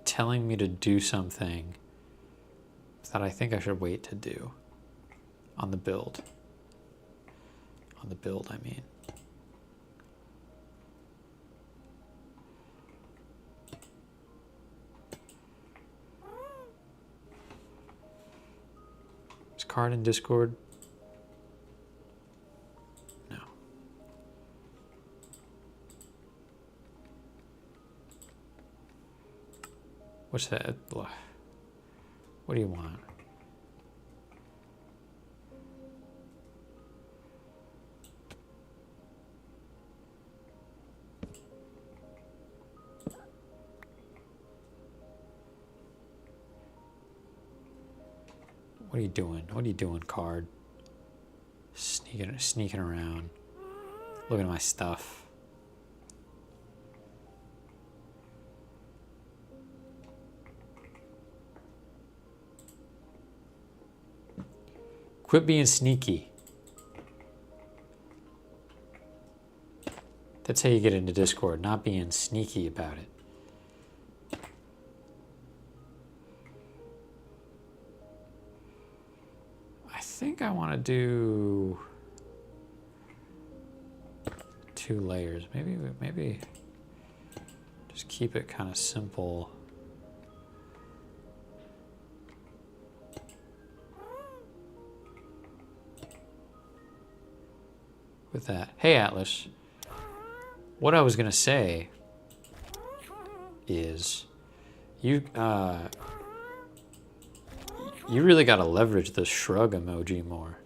telling me to do something that I think I should wait to do on the build. On the build, I mean. Is Card in Discord? No. What's that? What do you want? What are you doing? What are you doing, Card? Sneaking around. Looking at my stuff. Quit being sneaky. That's how you get into Discord, not being sneaky about it. I think I want to do 2 layers. Maybe just keep it kind of simple. With that. Hey, Atlas. What I was going to say is you really got to leverage the shrug emoji more.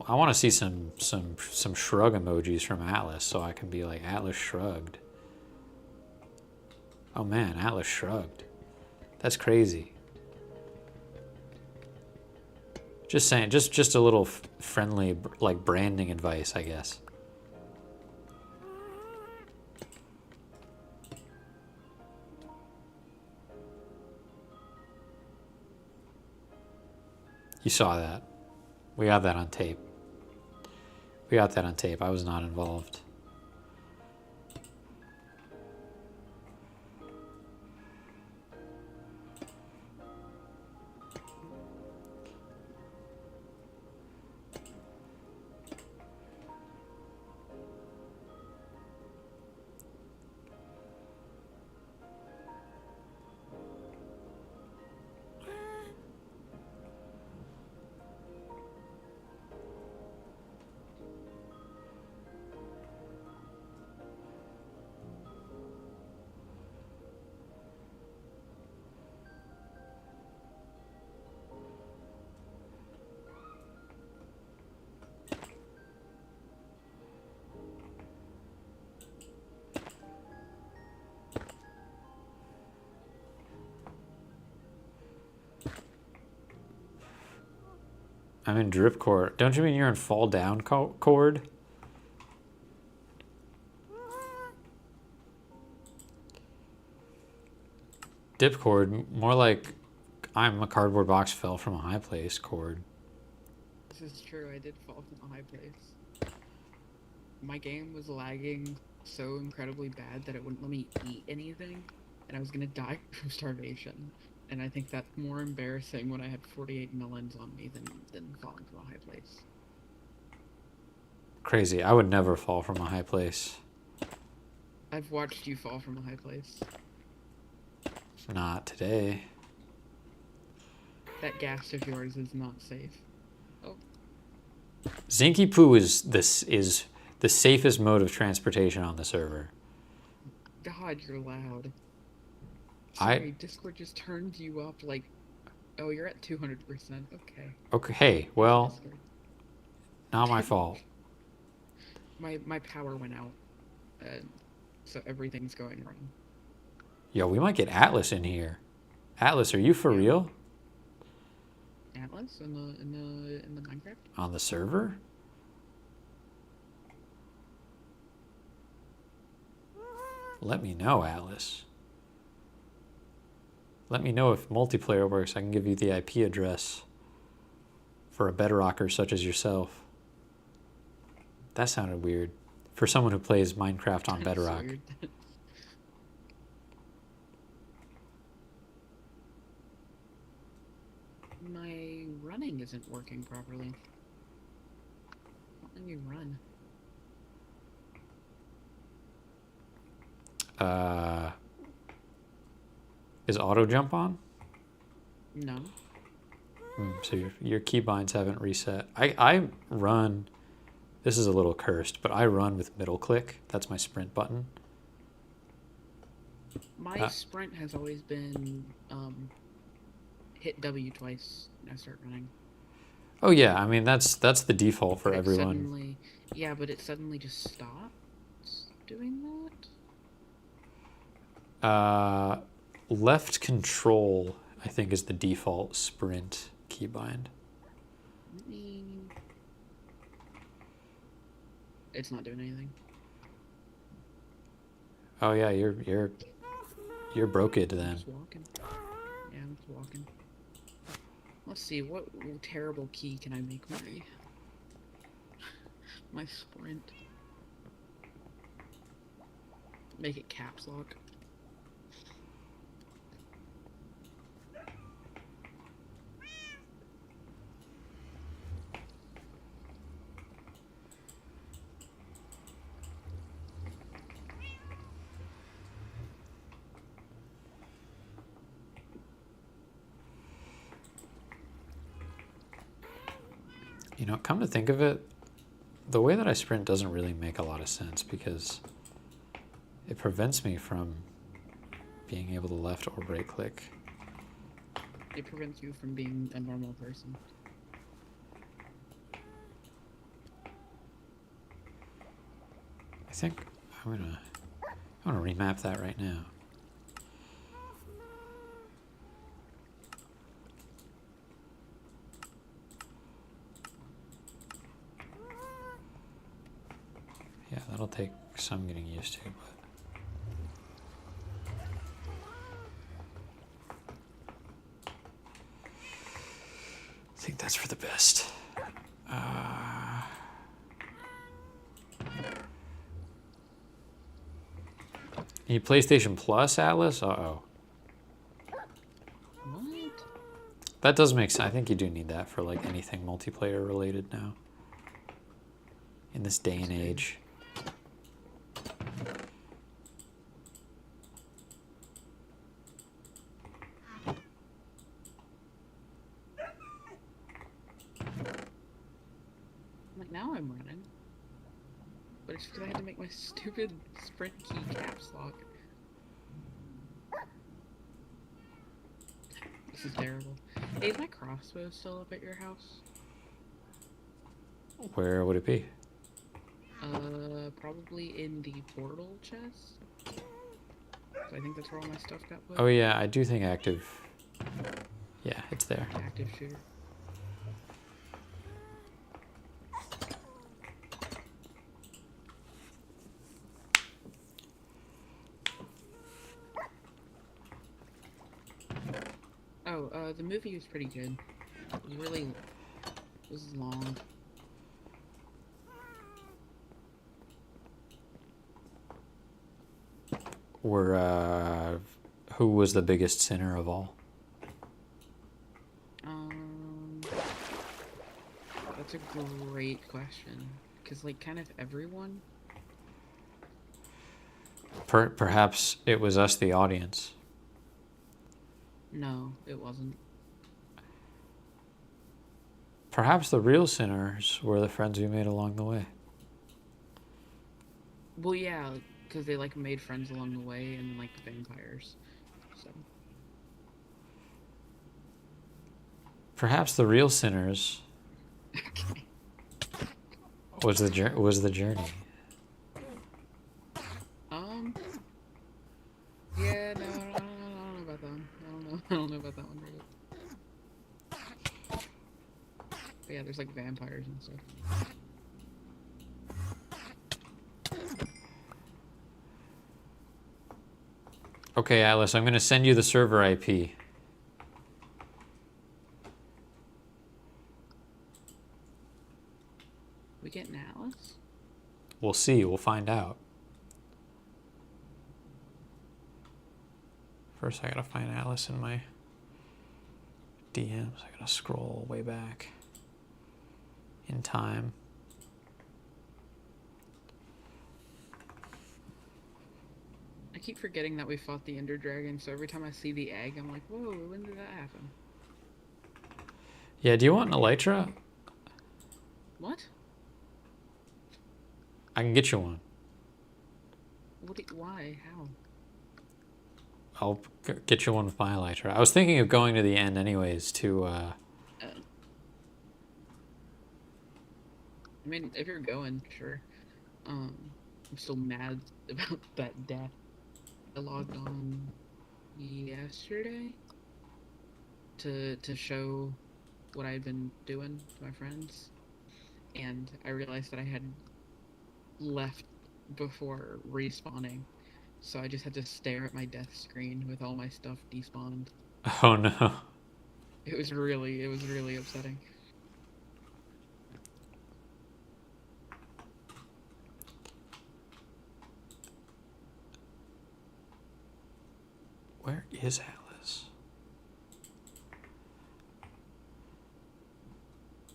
I want to see some shrug emojis from Atlas so I can be like, Atlas shrugged. Oh man, Atlas shrugged. That's crazy. Just saying, just a little friendly, like, branding advice, I guess. You saw that. We got that on tape. We got that on tape. I was not involved. I'm in drip cord. Don't you mean you're in fall down cord? Dip cord, more like I'm a cardboard box fell from a high place cord. This is true, I did fall from a high place. my game was lagging so incredibly bad that it wouldn't let me eat anything, and I was gonna die from starvation. And I think that's more embarrassing when I had 48 melons on me than falling from a high place. Crazy. I would never fall from a high place. I've watched you fall from a high place. Not today. That gas of yours is not safe. Oh, Zinky Poo is the safest mode of transportation on the server. God, you're loud. I Sorry, Discord just turned you up like. Oh, you're at 200%. Okay. okay. Hey, Thank you, well, Discord. not my fault. My power went out, so everything's going wrong. Yo, we might get Atlas in here. Atlas, are you for Yeah, real? Atlas in the Minecraft. On the server? Let me know, Atlas. Let me know if multiplayer works. I can give you the IP address for a bedrocker such as yourself. That sounded weird. For someone who plays Minecraft on That's Bedrock. weird. My running isn't working properly. Let me run. Is auto jump on? No. So your keybinds haven't reset. I run, this is a little cursed, but I run with middle click. That's my sprint button. My sprint has always been hit W twice when I start running. Oh yeah, I mean that's the default for But it everyone. suddenly, yeah, but it suddenly just stops doing that. Left control, I think, is the default sprint keybind. Let me. It's not doing anything. Oh yeah, you're broke it I'm then. just walking. Yeah, I'm just walking. Let's see, what terrible key can I make my sprint? Make it caps lock. You know, come to think of it, the way that I sprint doesn't really make a lot of sense because it prevents me from being able to left or right click. It prevents you from being a normal person. I think I'm gonna remap that right now. Yeah, that'll take some getting used to, but I think that's for the best. Need PlayStation Plus, Atlas? Uh-oh. What? That does make sense. I think you do need that for like anything multiplayer related now. In this day and age. Like, now I'm running. But it's because I had to make my stupid sprint key caps lock. This is terrible. Hey, is my crossbow still up at your house? Where would it be? Probably in the portal chest. So I think that's where all my stuff got put. Oh yeah, I do think active. Yeah, it's there. Active shooter. Oh, the movie was pretty good. It was really... It was long. were who was the biggest sinner of all? That's a great question. Because, like, kind of everyone. Perhaps it was us, the audience. No, it wasn't. Perhaps the real sinners were the friends we made along the way. Well, yeah, because they, like, made friends along the way and, like, vampires. So. Perhaps the real sinners Okay. was the journey. Yeah, no, I don't know about that one. I don't know about that one, really. But yeah, there's, like, vampires and stuff. Okay, Atlas, I'm going to send you the server IP. We getting Atlas? We'll see. We'll find out. First, I gotta find Atlas in my DMs. I gotta scroll way back in time. I keep forgetting that we fought the Ender Dragon, so every time I see the egg, I'm like, whoa, when did that happen? Yeah, do you want an elytra? What? I can get you one. Why? How? I'll get you one with my elytra. I was thinking of going to the end anyways to... I mean, if you're going, sure. I'm still mad about that death. I logged on yesterday to show what I'd been doing to my friends, and I realized that I had left before respawning, so I just had to stare at my death screen with all my stuff despawned. Oh no. It was really upsetting. Where is Atlas?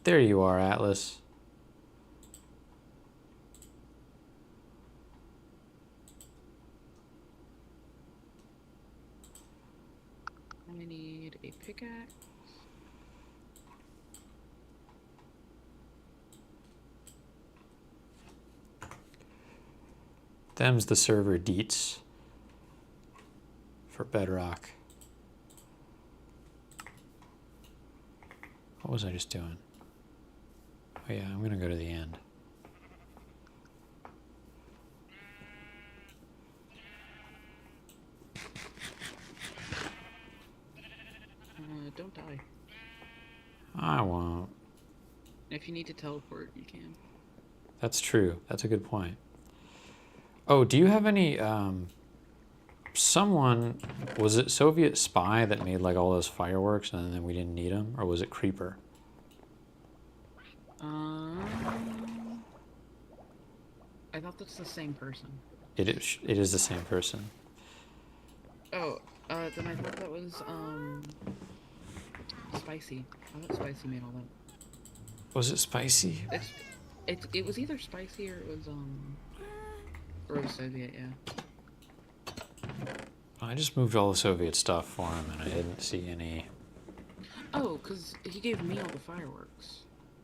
There you are, Atlas. I need a pickaxe. Them's the server deets for Bedrock. What was I just doing? Oh yeah, I'm gonna go to the end. Don't die. I won't. If you need to teleport, you can. That's true. That's a good point. Oh, do you have any, someone, was it Soviet Spy that made like all those fireworks and then we didn't need them? Or was it Creeper? I thought that's the same person. It is the same person. Oh, then I thought that was, Spicy. I thought Spicy made all that. Was it Spicy? It was either Spicy or it was Soviet, yeah. I just moved all the Soviet stuff for him and I didn't see any. Oh, because he gave me all the fireworks.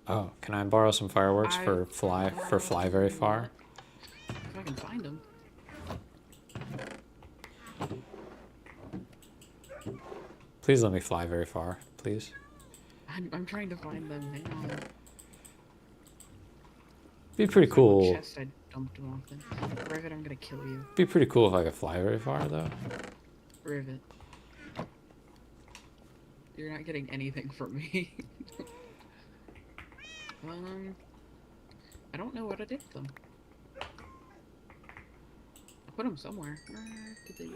Oh, can I borrow some fireworks for fly very far? If I can find them. Please let me fly very far, please. I'm trying to find them. Hang on. Be pretty cool. Chest I dumped them off in. Rivet, I'm gonna kill you. Be pretty cool if I could fly very far, though. Rivet. You're not getting anything from me. I don't know what I did with them. I put them somewhere. Where did they...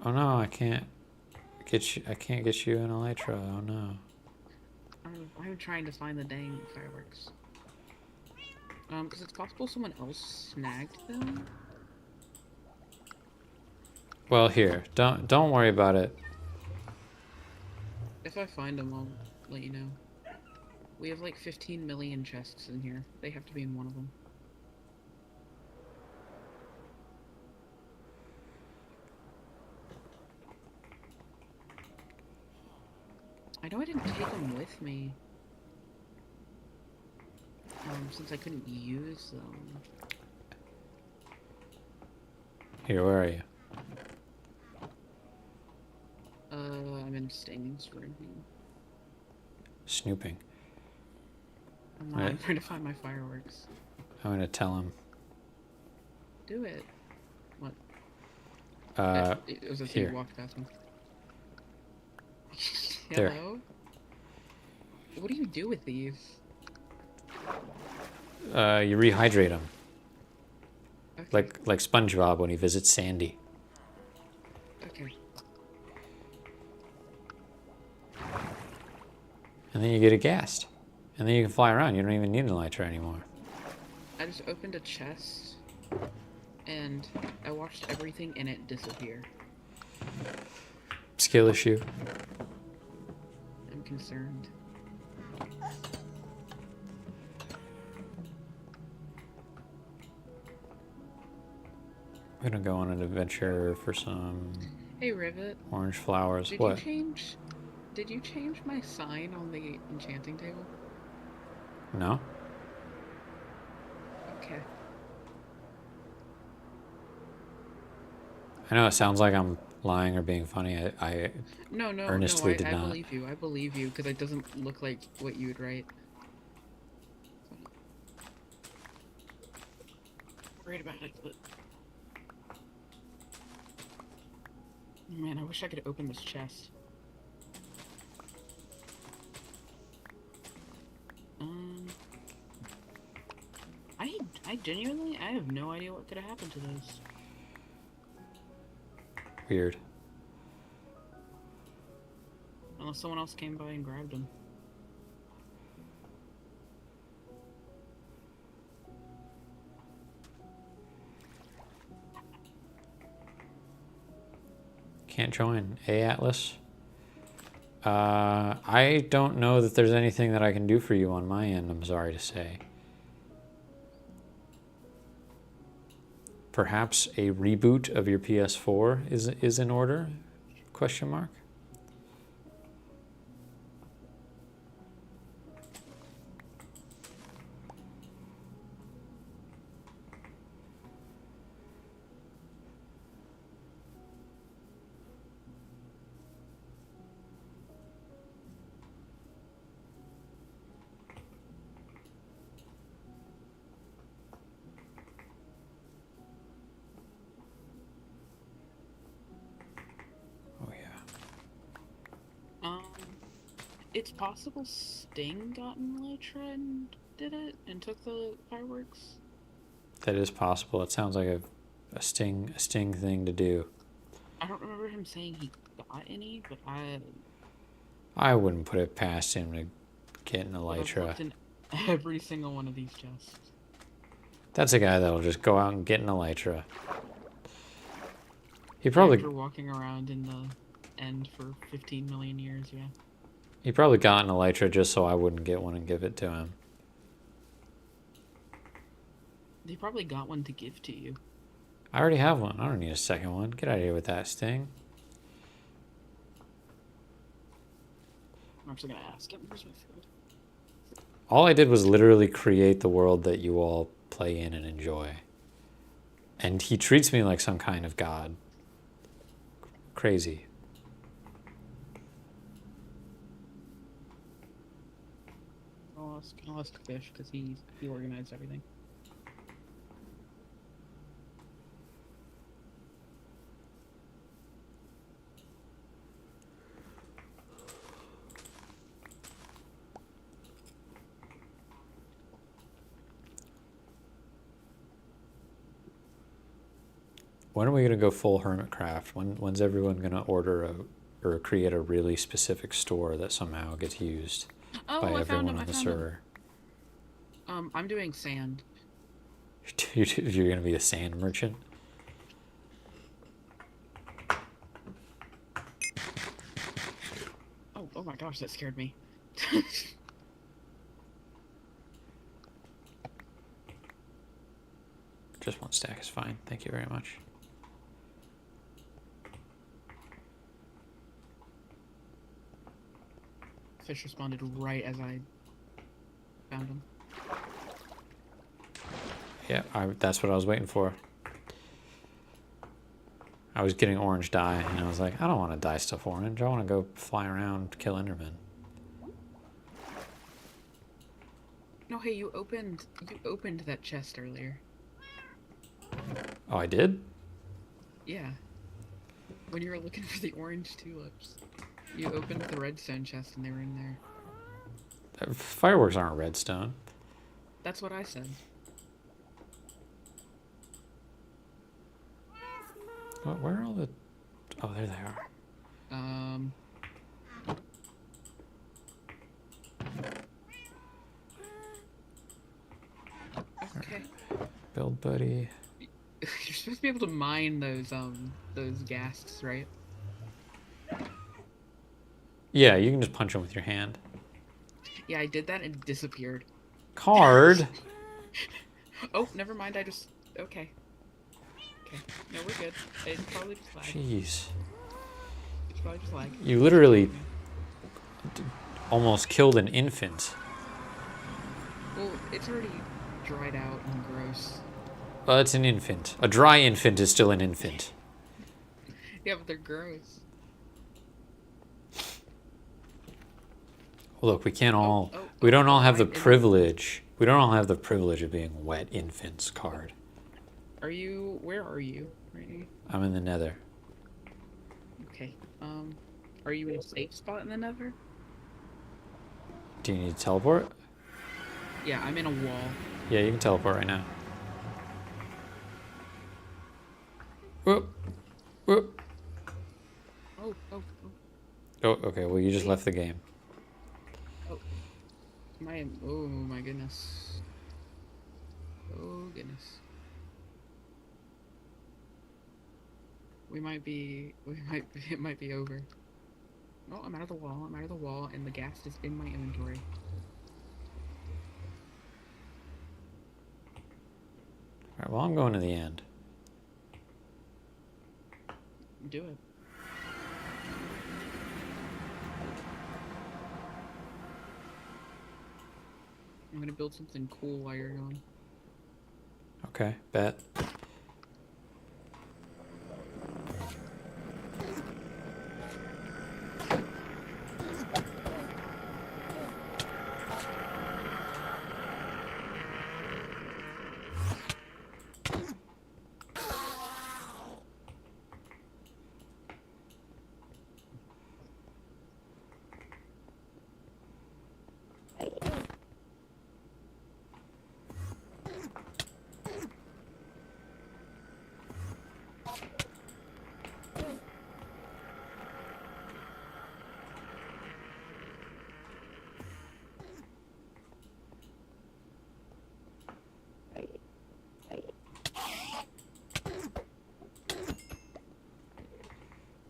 Oh no, I can't get you. I can't get you an elytra. Oh no. I'm trying to find the dang fireworks. Because it's possible someone else snagged them. Well, here, don't worry about it. If I find them, I'll let you know. We have like 15 million chests in here. They have to be in one of them. I know I didn't take them with me. Since I couldn't use them. Here, where are you? I'm in Sting's room. Snooping. I'm trying to find my fireworks. I'm gonna tell him. Do it. What? It was a thing Here. you walked past me. There. Hello? What do you do with these? You rehydrate him. Okay. Like SpongeBob when he visits Sandy. Okay. And then you get it gassed. And then you can fly around. You don't even need an elytra anymore. I just opened a chest, and I watched everything in it disappear. Skill issue. I'm concerned. We're gonna go on an adventure for some Hey Rivet, orange flowers. did What? did you change my sign on the enchanting table? No? Okay. I know it sounds like I'm lying or being funny. I No, earnestly did I not. believe you. I believe you, because it doesn't look like what you would write. Worried about it, but... Man, I wish I could open this chest. I genuinely, I have no idea what could have happened to those. Weird. Unless someone else came by and grabbed them. Can't join. Atlas. I don't know that there's anything that I can do for you on my end, I'm sorry to say. Perhaps a reboot of your PS4 is in order? Question mark. Oh yeah. It's possible Sting got in Elytra and did it and took the fireworks. That is possible. It sounds like a sting thing to do. I don't remember him saying he got any, but I wouldn't put it past him to get an I've elytra. looked in every single one of these chests. That's a guy that'll just go out and get an elytra. He probably After walking around in the end for 15 million years, yeah. He probably got an elytra just so I wouldn't get one and give it to him. They probably got one to give to you. I already have one. I don't need a second one. Get out of here with that, Sting. I'm actually gonna ask him. Where's my food? All I did was literally create the world that you all play in and enjoy. And he treats me like some kind of god. Crazy. I'll ask Fish because he organized everything. When are we gonna go full Hermitcraft? When's everyone gonna order or create a really specific store that somehow gets used? Oh, by I found everyone him. on I the found him. server. I'm doing sand. You're gonna be a sand merchant. Oh my gosh, that scared me. Just one stack is fine. Thank you very much. Fish responded right as I found him. Yeah, that's what I was waiting for. I was getting orange dye, and I was like, I don't want to dye stuff orange. I want to go fly around, kill Endermen. No, hey, you opened that chest earlier. Oh, I did? Yeah. When you were looking for the orange tulips. You opened the redstone chest and they were in there. Fireworks aren't redstone. That's what I said. Where are all the... Oh, there they are. Okay. Build buddy. You're supposed to be able to mine those ghasts, right? Yeah, you can just punch them with your hand. Yeah, I did that and it disappeared. Card? Oh, never mind, okay. Okay. No, we're good. It's probably just lag. Jeez. It's probably just lag. You literally almost killed an infant. Well, it's already dried out and gross. Well, it's an infant. A dry infant is still an infant. Yeah, but they're gross. Look, we can't all... Oh, we don't all have the mine isn't- privilege. We don't all have the privilege of being wet infants, Card. Where are you right now? I'm in the nether. Okay. Are you in a safe spot in the nether? Do you need to teleport? Yeah, I'm in a wall. Yeah, you can teleport right now. Whoop. Whoop. Oh. Oh, okay, well, you just left the game. Oh my goodness. Oh goodness. It might be over. Oh, I'm out of the wall, and the gas is in my inventory. Alright, well, I'm going to the end. Do it. I'm gonna build something cool while you're gone. Okay, bet.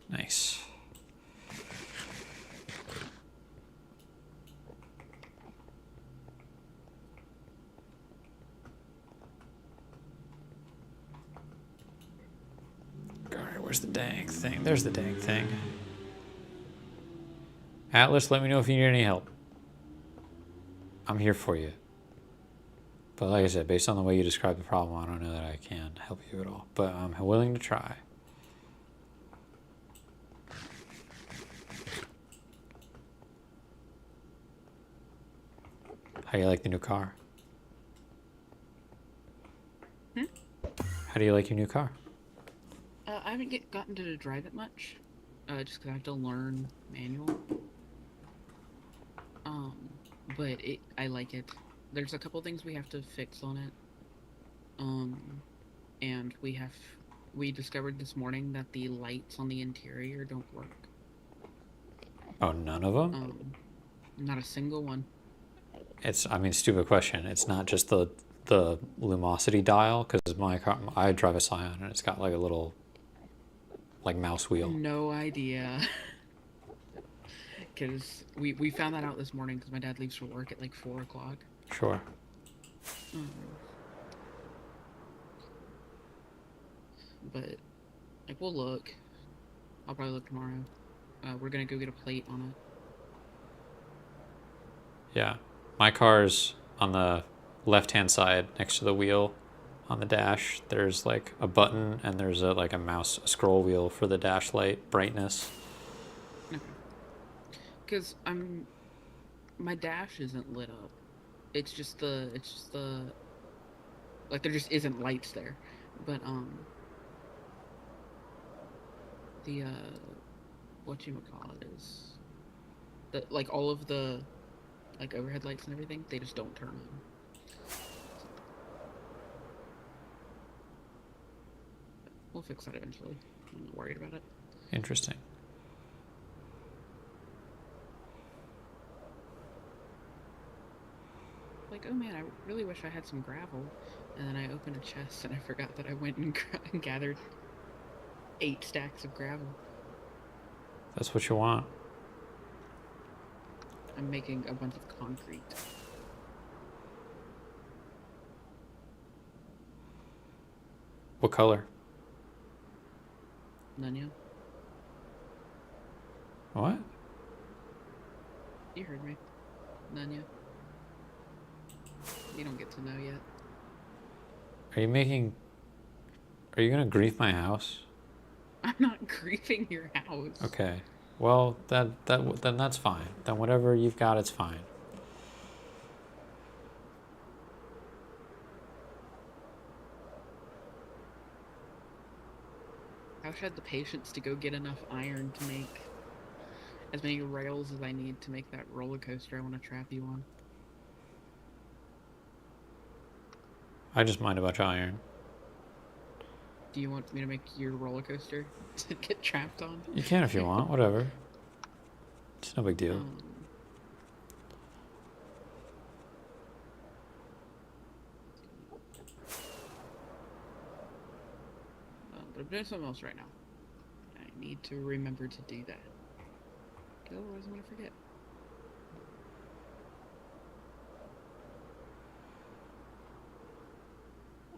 Nice. Alright, where's the dang thing? There's the dang thing. Atlas, let me know if you need any help. I'm here for you. But like I said, based on the way you describe the problem, I don't know that I can help you at all. But I'm willing to try. How do you like the new car? How do you like your new car? I haven't gotten to drive it much, just because I have to learn manual. But I like it. There's a couple things we have to fix on it. And we discovered this morning that the lights on the interior don't work. Oh, none of them? Not a single one. I mean, stupid question. It's not just the lumosity dial, because my car, I drive a Scion, and it's got like a little like mouse wheel. No idea. Because we found that out this morning because my dad leaves for work at like 4 o'clock. Sure. Um, but like we'll look. I'll probably look tomorrow. We're gonna go get a plate on it. Yeah. My car's on the left-hand side next to the wheel on the dash. There's like a button and there's like a mouse scroll wheel for the dash light brightness. Okay. Because my dash isn't lit up. It's just the like there just isn't lights there. But the whatchamacallit is the like all of the like overhead lights and everything, they just don't turn on. We'll fix that eventually. I'm not worried about it. Interesting. Like, oh man, I really wish I had some gravel. And then I opened a chest and I forgot that I went and gathered 8 stacks of gravel. That's what you want. I'm making a bunch of concrete. What color? None yet? What? You heard me. None yet? You don't get to know yet. Are you gonna grief my house? I'm not griefing your house. Okay. Well, then that's fine. Then whatever you've got, it's fine. I wish I had the patience to go get enough iron to make as many rails as I need to make that roller coaster I want to trap you on. I just mined a bunch of iron. Do you want me to make your roller coaster to get trapped on? You can if you want, whatever. It's no big deal. But I'm doing something else right now. I need to remember to do that. Otherwise I'm going to forget.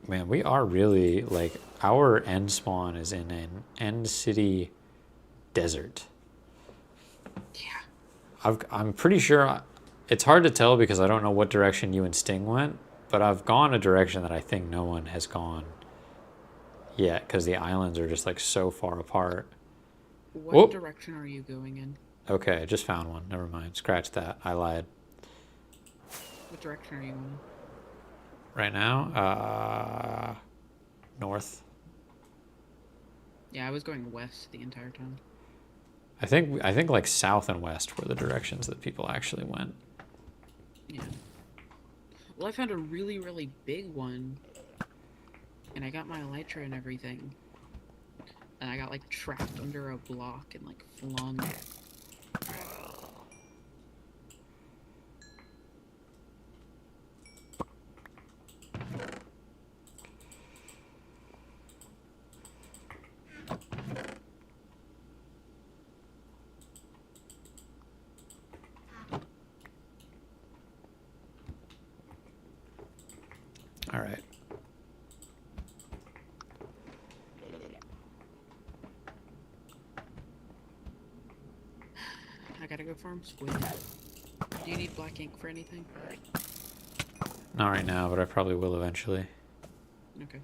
Man, we are really, like, our end spawn is in an end city desert. Yeah. I'm pretty sure, it's hard to tell because I don't know what direction you and Sting went, but I've gone a direction that I think no one has gone yet because the islands are just, like, so far apart. What direction are you going in? Okay, I just found one. Never mind. Scratch that. I lied. What direction are you going? Right now, north. Yeah, I was going west the entire time. I think like south and west were the directions that people actually went. Yeah. Well, I found a really, really big one, and I got my elytra and everything, and I got like trapped under a block and like flung. All right. I gotta go farm squid. Do you need black ink for anything? Not right now, but I probably will eventually. Okay.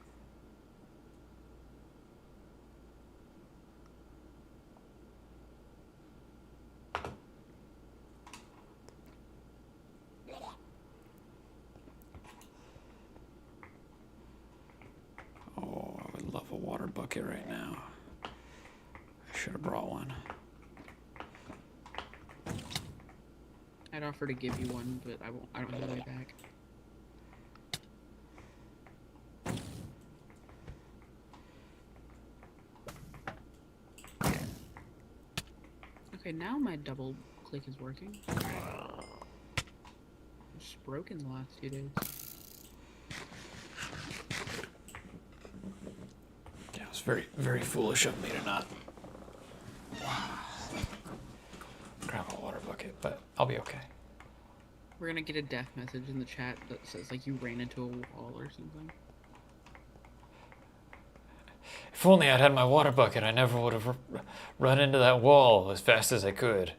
Oh, I would love a water bucket right now. I should have brought one. I'd offer to give you one, but I won't. I don't have the way back. Okay, now my double click is working. just broken the last 2 days. Yeah, it was very, very foolish of me to not grab a water bucket, but I'll be okay. We're gonna get a death message in the chat that says like you ran into a wall or something. If only I'd had my water bucket, I never would have run into that wall as fast as I could.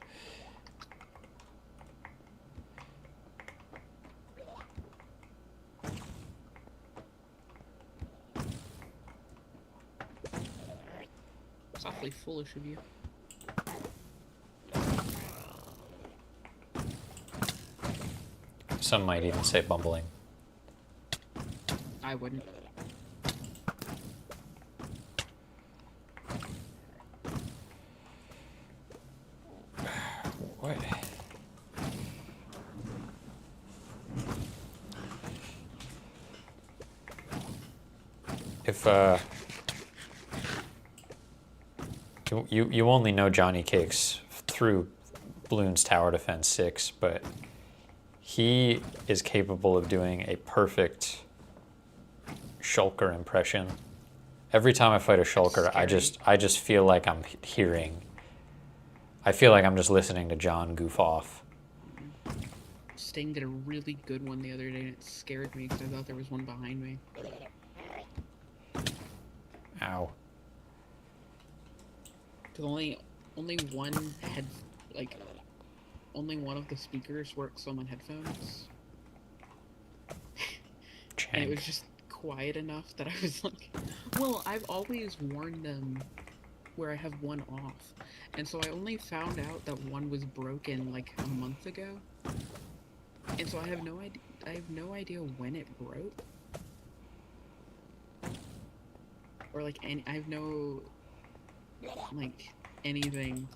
It's awfully foolish of you. Some might even say bumbling. I wouldn't. What? If you only know Johnny Cakes through Bloons Tower Defense 6, but he is capable of doing a perfect shulker impression. Every time I fight a shulker, I just feel like I'm hearing. I feel like I'm just listening to John goof off. Sting did a really good one the other day, and it scared me because I thought there was one behind me. Ow. Because only one only one of the speakers works on my headphones. And it was just quiet enough that I was like, well, I've always worn them where I have one off. And so I only found out that one was broken like a month ago. And so I have no idea when it broke. Or like I have no like anything.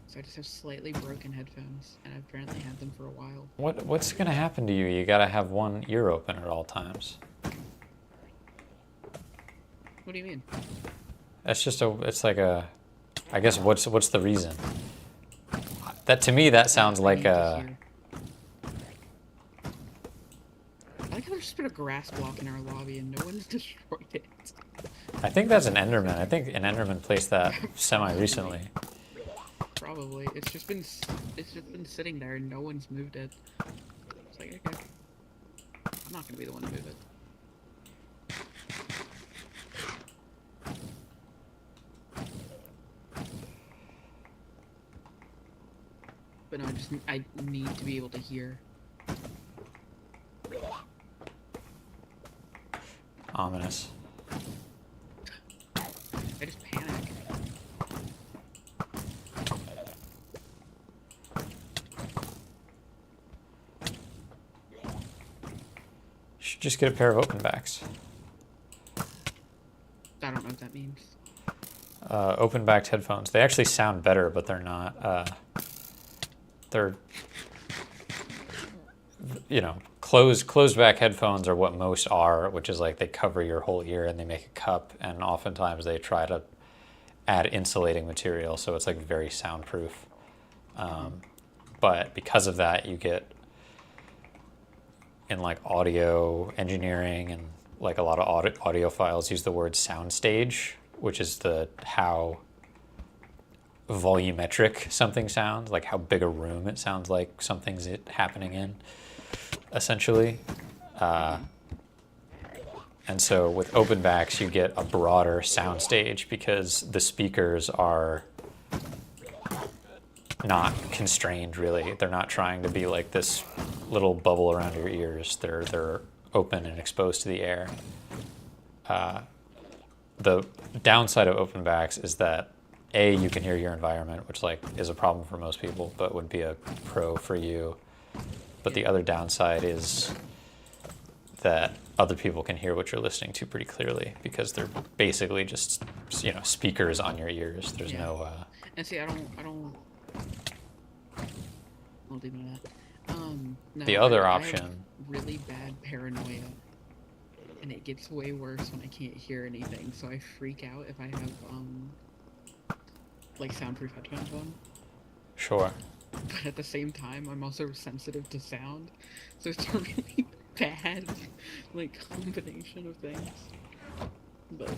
So I just have slightly broken headphones, and I've apparently had them for a while. What's gonna happen to you? You gotta have one ear open at all times. What do you mean? That's just it's like a, I guess what's the reason? That to me that sounds like a. I like how there's just been a grass block in our lobby and no one's destroyed it. I think that's an Enderman. I think an Enderman placed that semi-recently. Probably. It's just been sitting there and no one's moved it. It's like, okay. I'm not gonna be the one to move it. But no, I need to be able to hear. Ominous. I just panic. You should just get a pair of open backs. I don't know what that means. Open backed headphones. They actually sound better, but they're not. They're, you know, closed back headphones are what most are, which is like they cover your whole ear and they make a cup, and oftentimes they try to add insulating material, so it's like very soundproof. But because of that, you get in like audio engineering and like a lot of audiophiles use the word soundstage, which is how volumetric something sounds, like how big a room it sounds like something's happening in, essentially. And so with open backs, you get a broader soundstage because the speakers are not constrained, really. They're not trying to be like this little bubble around your ears. They're open and exposed to the air. The downside of open backs is that you can hear your environment, which like is a problem for most people, but would be a pro for you. But the other downside is that other people can hear what you're listening to pretty clearly because they're basically just, you know, speakers on your ears. There's no. And see, I'll leave it at that. No, the other I option. have really bad paranoia, and it gets way worse when I can't hear anything. So I freak out if I have like soundproof headphones on. Sure. but at the same time, I'm also sensitive to sound, so it's a really bad, like, combination of things. But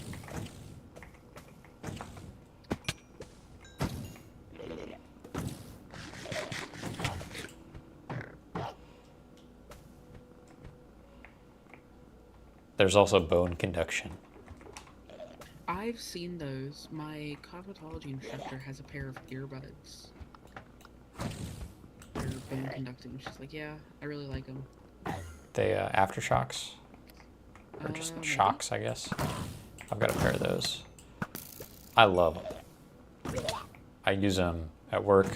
There's also bone conduction. I've seen those. My cosmetology instructor has a pair of earbuds. They're bone conducting. She's like, yeah, I really like them. They aftershocks, or just Maybe? shocks, I guess. I've got a pair of those. I love them. I use them at work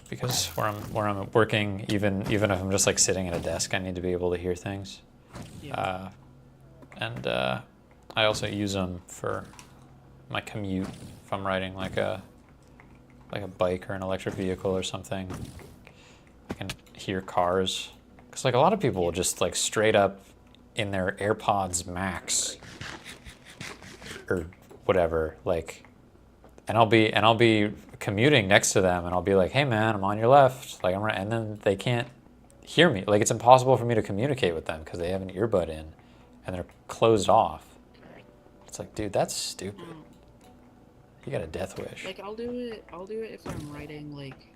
because where I'm working, even if I'm just like sitting at a desk, I need to be able to hear things. Yeah. And I also use them for my commute if I'm riding like a bike or an electric vehicle or something. I can hear cars, because like a lot of people will just like straight up in their AirPods Max or whatever, like, and I'll be commuting next to them, and I'll be like, hey man, I'm on your left, like I'm right, and then they can't hear me. Like it's impossible for me to communicate with them because they have an earbud in and they're closed off. It's like, dude, that's stupid. You got a death wish. Like I'll do it if I'm riding like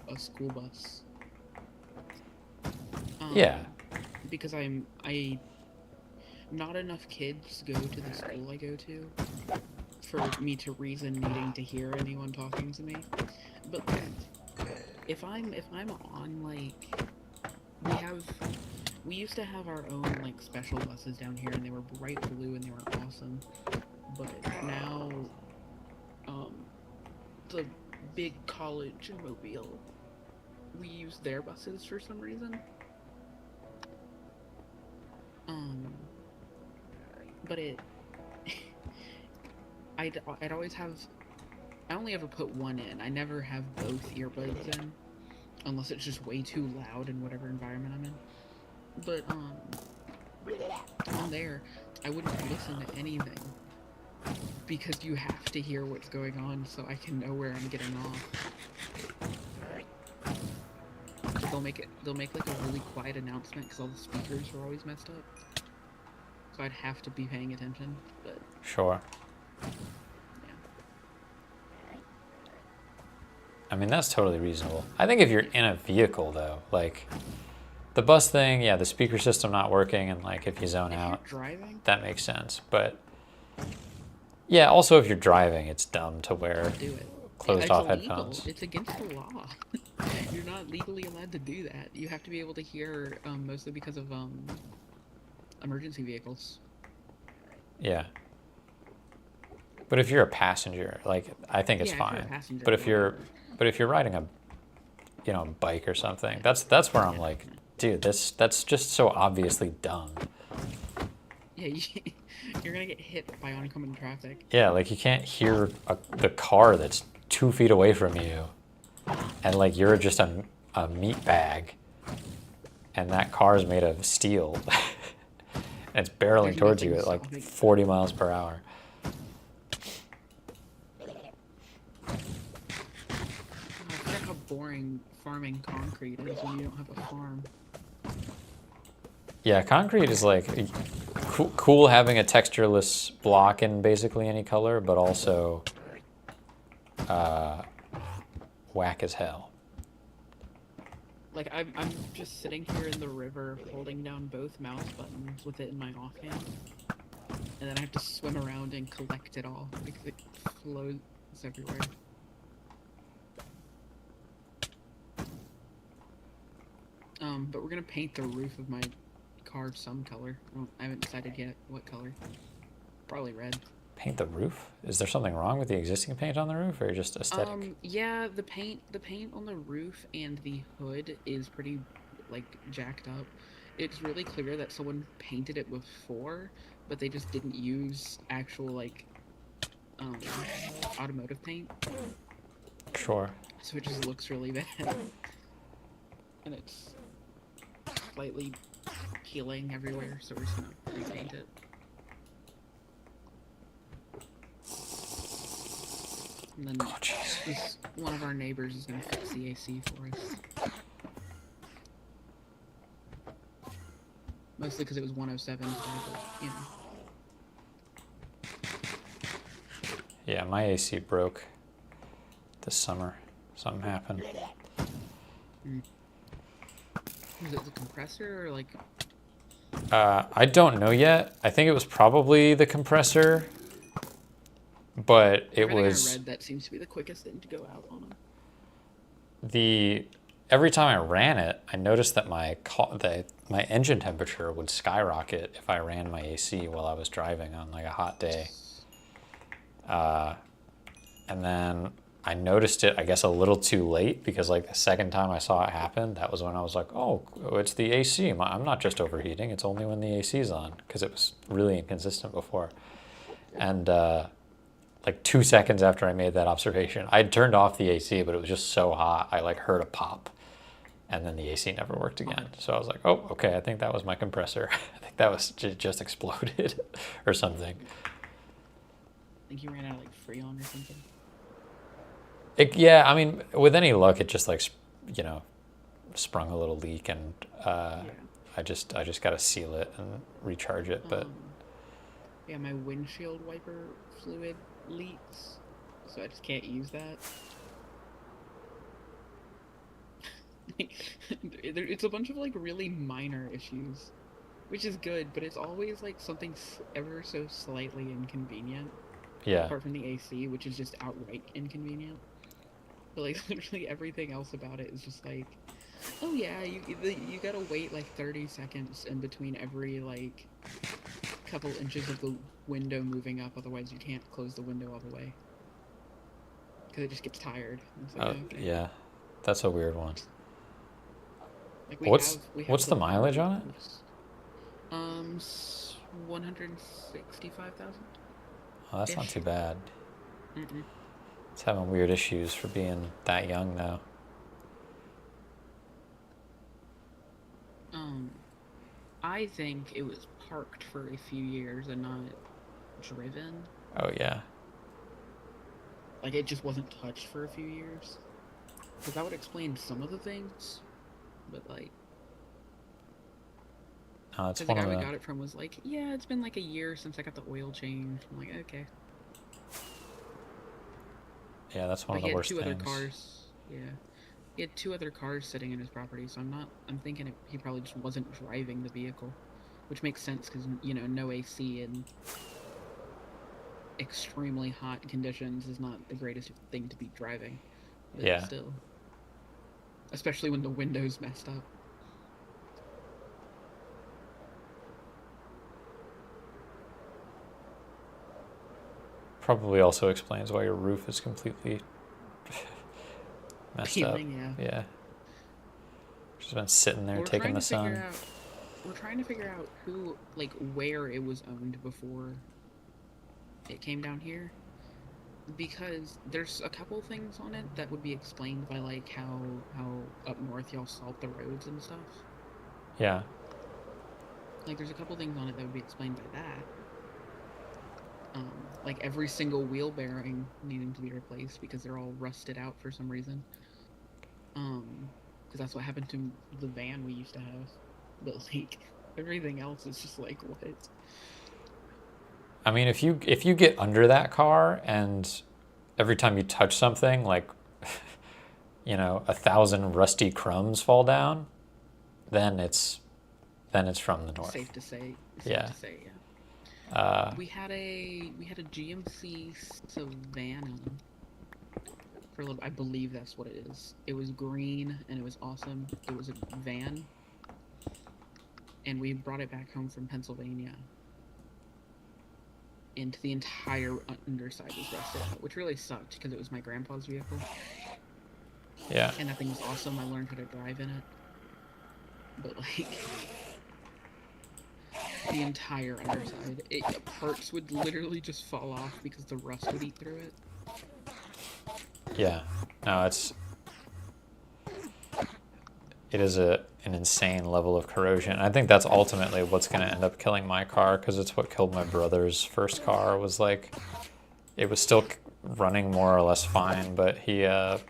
a school bus. Yeah. Because not enough kids go to the school I go to for me to reason needing to hear anyone talking to me. But if I'm on like we used to have our own like special buses down here, and they were bright blue and they were awesome. But now the big college in Mobile, we use their buses for some reason. But I'd always have, I only ever put one in. I never have both earbuds in, unless it's just way too loud in whatever environment I'm in. But on there, I wouldn't listen to anything because you have to hear what's going on so I can know where I'm getting off. They'll make like a really quiet announcement because all the speakers are always messed up. So I'd have to be paying attention, but Sure. yeah. I mean, that's totally reasonable. I think if you're in a vehicle though, like the bus thing, yeah, the speaker system not working, and like if you zone out, Driving, that makes sense. But yeah, also if you're driving, it's dumb to wear do it. closed off headphones. It's against the law. You're not legally allowed to do that. You have to be able to hear, mostly because of emergency vehicles. Yeah. But if you're a passenger, like I think it's Yeah, if you're a fine. passenger, But whatever. if you're riding a bike or something, that's where I'm like, dude, that's just so obviously dumb. Yeah, you're gonna get hit by oncoming traffic. Yeah, like you can't hear the car that's 2 feet away from you, and like you're just a meat bag, and that car is made of steel, and it's barreling There's towards you nothing at like stopping. 40 miles per hour. I forgot how boring farming concrete is when you don't have a farm. Yeah, concrete is like cool having a textureless block in basically any color, but also whack as hell. Like I'm just sitting here in the river, holding down both mouse buttons with it in my offhand, and then I have to swim around and collect it all because it flows everywhere. But we're gonna paint the roof of my car some color. I haven't decided yet what color. Probably red. Paint the roof? Is there something wrong with the existing paint on the roof, or just aesthetic? Yeah, the paint on the roof and the hood is pretty like jacked up. It's really clear that someone painted it before, but they just didn't use actual like automotive paint. Sure. So it just looks really bad. And it's slightly peeling everywhere, so we're just gonna repaint it. And then Oh, jeez. one of our neighbors is gonna fix the AC for us. Mostly because it was 107 today, but, you know. Yeah, my AC broke this summer. Something happened. Was it the compressor or like? I don't know yet. I think it was probably the compressor, but it Everything was I read, that seems to be the quickest thing to go out on them. every time I ran it, I noticed that my engine temperature would skyrocket if I ran my AC while I was driving on like a hot day. And then I noticed it, I guess, a little too late because like the second time I saw it happen, that was when I was like, oh, it's the AC. I'm not just overheating. It's only when the AC's on, because it was really inconsistent before. And like 2 seconds after I made that observation, I'd turned off the AC, but it was just so hot, I like heard a pop. And then the AC never worked again. So I was like, oh, okay, I think that was my compressor. I think that was just exploded or something. I think you ran out of like Freon or something. Yeah, I mean, with any luck, it just like, you know, sprung a little leak, and I just got to seal it and recharge it. But yeah, my windshield wiper fluid leaks, so I just can't use that. It's a bunch of like really minor issues, which is good, but it's always like something ever so slightly inconvenient. yeah, Apart from the AC, which is just outright inconvenient. But like literally everything else about it is just like, oh yeah, you gotta wait like 30 seconds in between every like couple inches of the window moving up, otherwise you can't close the window all the way because it just gets tired. Like, okay. yeah, that's a weird one. Like what's the mileage on it? 165,000. Oh, that's not too bad. Mm-mm. It's having weird issues for being that young though. I think it was parked for a few years and not driven. Oh yeah. Like it just wasn't touched for a few years. Because that would explain some of the things, but like. No, it's the one guy of we the. got it from was like, yeah, it's been like a year since I got the oil changed. I'm like, okay. Yeah, that's one of the worst things. He had 2 other cars. Yeah. He had 2 other cars sitting in his property, so I'm thinking he probably just wasn't driving the vehicle. Which makes sense because, you know, no AC in extremely hot conditions is not the greatest thing to be driving. But yeah. still. Especially when the window's messed up. Probably also explains why your roof is completely messed Peeling, up. Yeah. Just been sitting there taking the sun. We're trying to figure out who, like, where it was owned before it came down here. Because there's a couple things on it that would be explained by, like, how up north y'all salt the roads and stuff. Yeah. Like, there's a couple things on it that would be explained by that. Like every single wheel bearing needing to be replaced because they're all rusted out for some reason. Because that's what happened to the van we used to have. But like everything else is just like what? I mean, if you get under that car and every time you touch something, like, you know, 1,000 rusty crumbs fall down, then it's from the north. Safe to say. Yeah. We had a GMC Savannah for a little. I believe that's what it is. It was green and it was awesome. It was a van, and we brought it back home from Pennsylvania. And the entire underside was rusted out, which really sucked because it was my grandpa's vehicle. Yeah. And that thing was awesome. I learned how to drive in it. But like. The entire underside. Parts would literally just fall off because the rust would eat through it. Yeah. No, it is an insane level of corrosion. I think that's ultimately what's going to end up killing my car, because it's what killed my brother's first car. Was like, it was still running more or less fine, but he had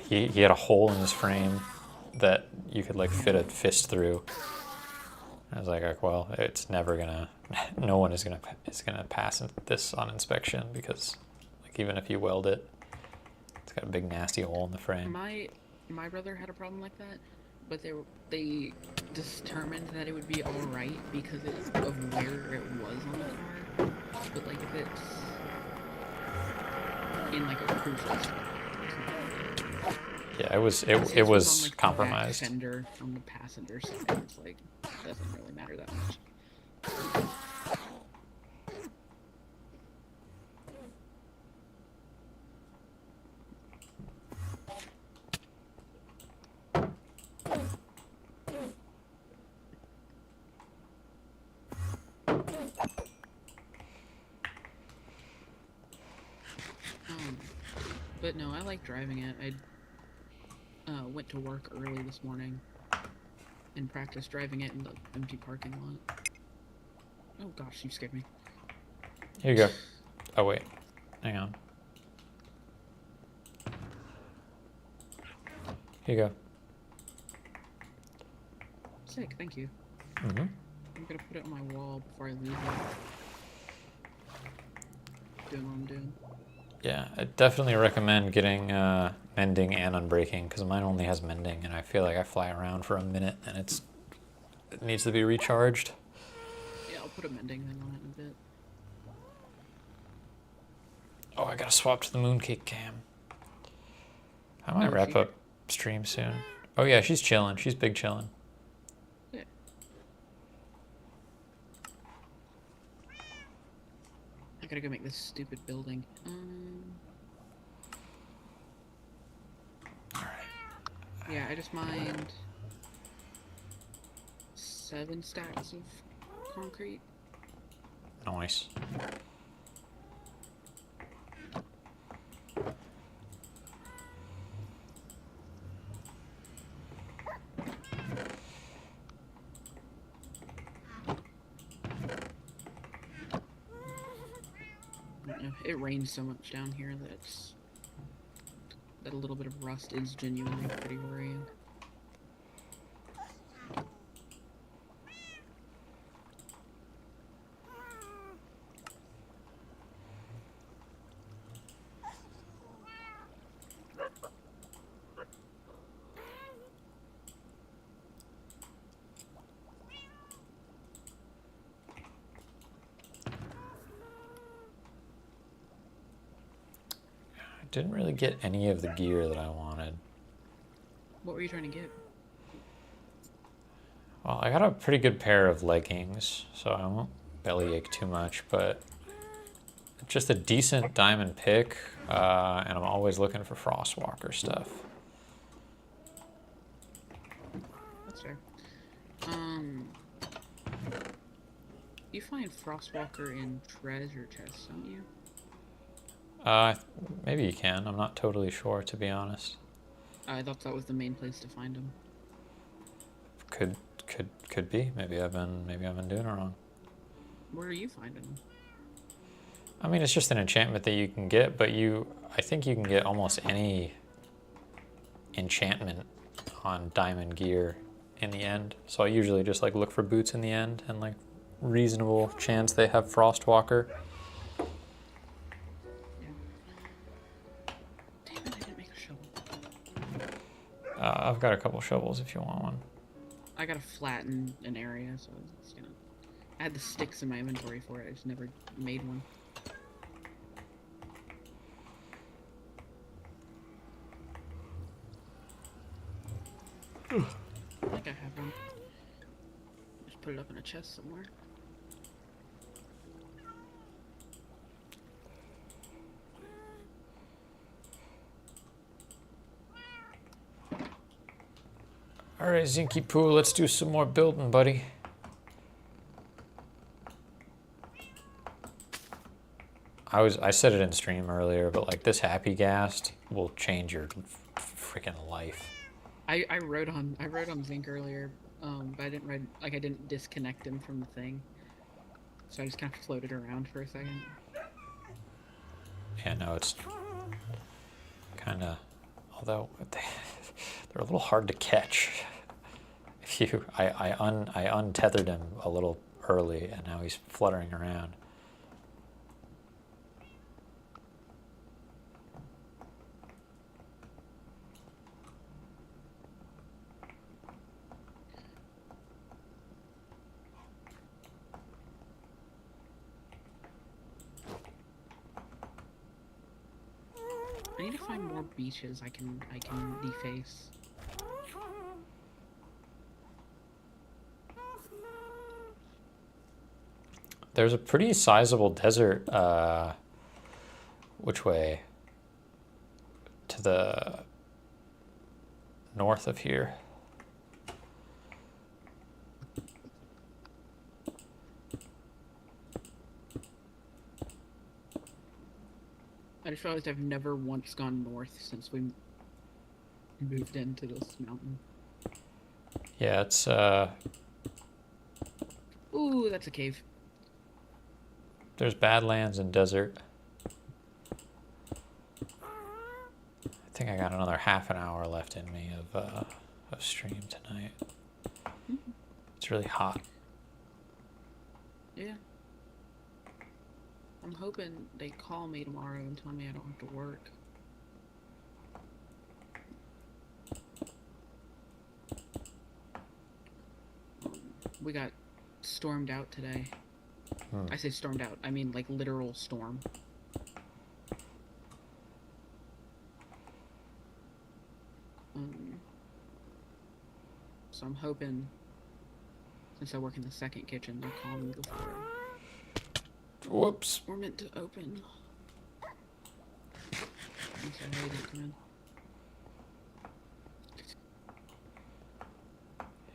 a hole in his frame that you could like fit a fist through. I was like, well, it's never gonna, no one is gonna pass this on inspection because, like, even if you weld it, it's got a big nasty hole in the frame. My brother had a problem like that, but they determined that it would be all right because of where it was on the car. But like if it's in like a crucial spot, it's not really. Yeah, it was His was on like the back compromised. fender on the passenger side. It's like doesn't really matter that much. But no, I like driving it. I went to work early this morning and practiced driving it in the empty parking lot. Oh gosh, you scared me. Here you go. Oh wait, hang on. Here you go. Sick, thank you. Mm-hmm. I'm gonna put it on my wall before I leave. Doing what I'm doing. Yeah, I definitely recommend getting mending and unbreaking because mine only has mending, and I feel like I fly around for a minute and it needs to be recharged. Yeah, I'll put a mending thing on it in a bit. Oh, I gotta swap to the mooncake cam. I might wrap up stream soon. Oh yeah, she's chilling. She's big chilling. Yeah. I gotta go make this stupid building. Yeah, I just mined 7 stacks of concrete. Nice. It rains so much down here that a little bit of rust is genuinely pretty worrying. Didn't really get any of the gear that I wanted. What were you trying to get? Well, I got a pretty good pair of leggings, so I won't bellyache too much, but just a decent diamond pick, and I'm always looking for Frostwalker stuff. That's fair. You find Frostwalker in treasure chests, don't you? Maybe you can. I'm not totally sure, to be honest. I thought that was the main place to find them. Could be. Maybe I've been doing it wrong. Where are you finding them? I mean, it's just an enchantment that you can get, but I think you can get almost any enchantment on diamond gear in the end. So I usually just like look for boots in the end and like reasonable chance they have Frostwalker. I've got a couple shovels if you want one. I gotta flatten an area, so it's gonna. I had the sticks in my inventory for it. I just never made one. I think I have one. Just put it up in a chest somewhere. All right, Zinky Poo, let's do some more building, buddy. I said it in stream earlier, but like this happy gas will change your freaking life. I wrote on Zinc earlier, but I didn't disconnect him from the thing, so I just kind of floated around for a second. Yeah, no, it's kind of, although they're a little hard to catch. I untethered him a little early, and now he's fluttering around. I need to find more beaches I can deface. There's a pretty sizable desert. Which way? To the north of here. I just realized I've never once gone north since we moved into this mountain. Yeah, it's Ooh, that's a cave. there's badlands and desert. I think I got another half an hour left in me of stream tonight. It's really hot. Yeah. I'm hoping they call me tomorrow and tell me I don't have to work. We got stormed out today. I say stormed out, I mean like literal storm. So I'm hoping, since I work in the second kitchen, they'll call me before Whoops. we're meant to open. And so hey, don't come in.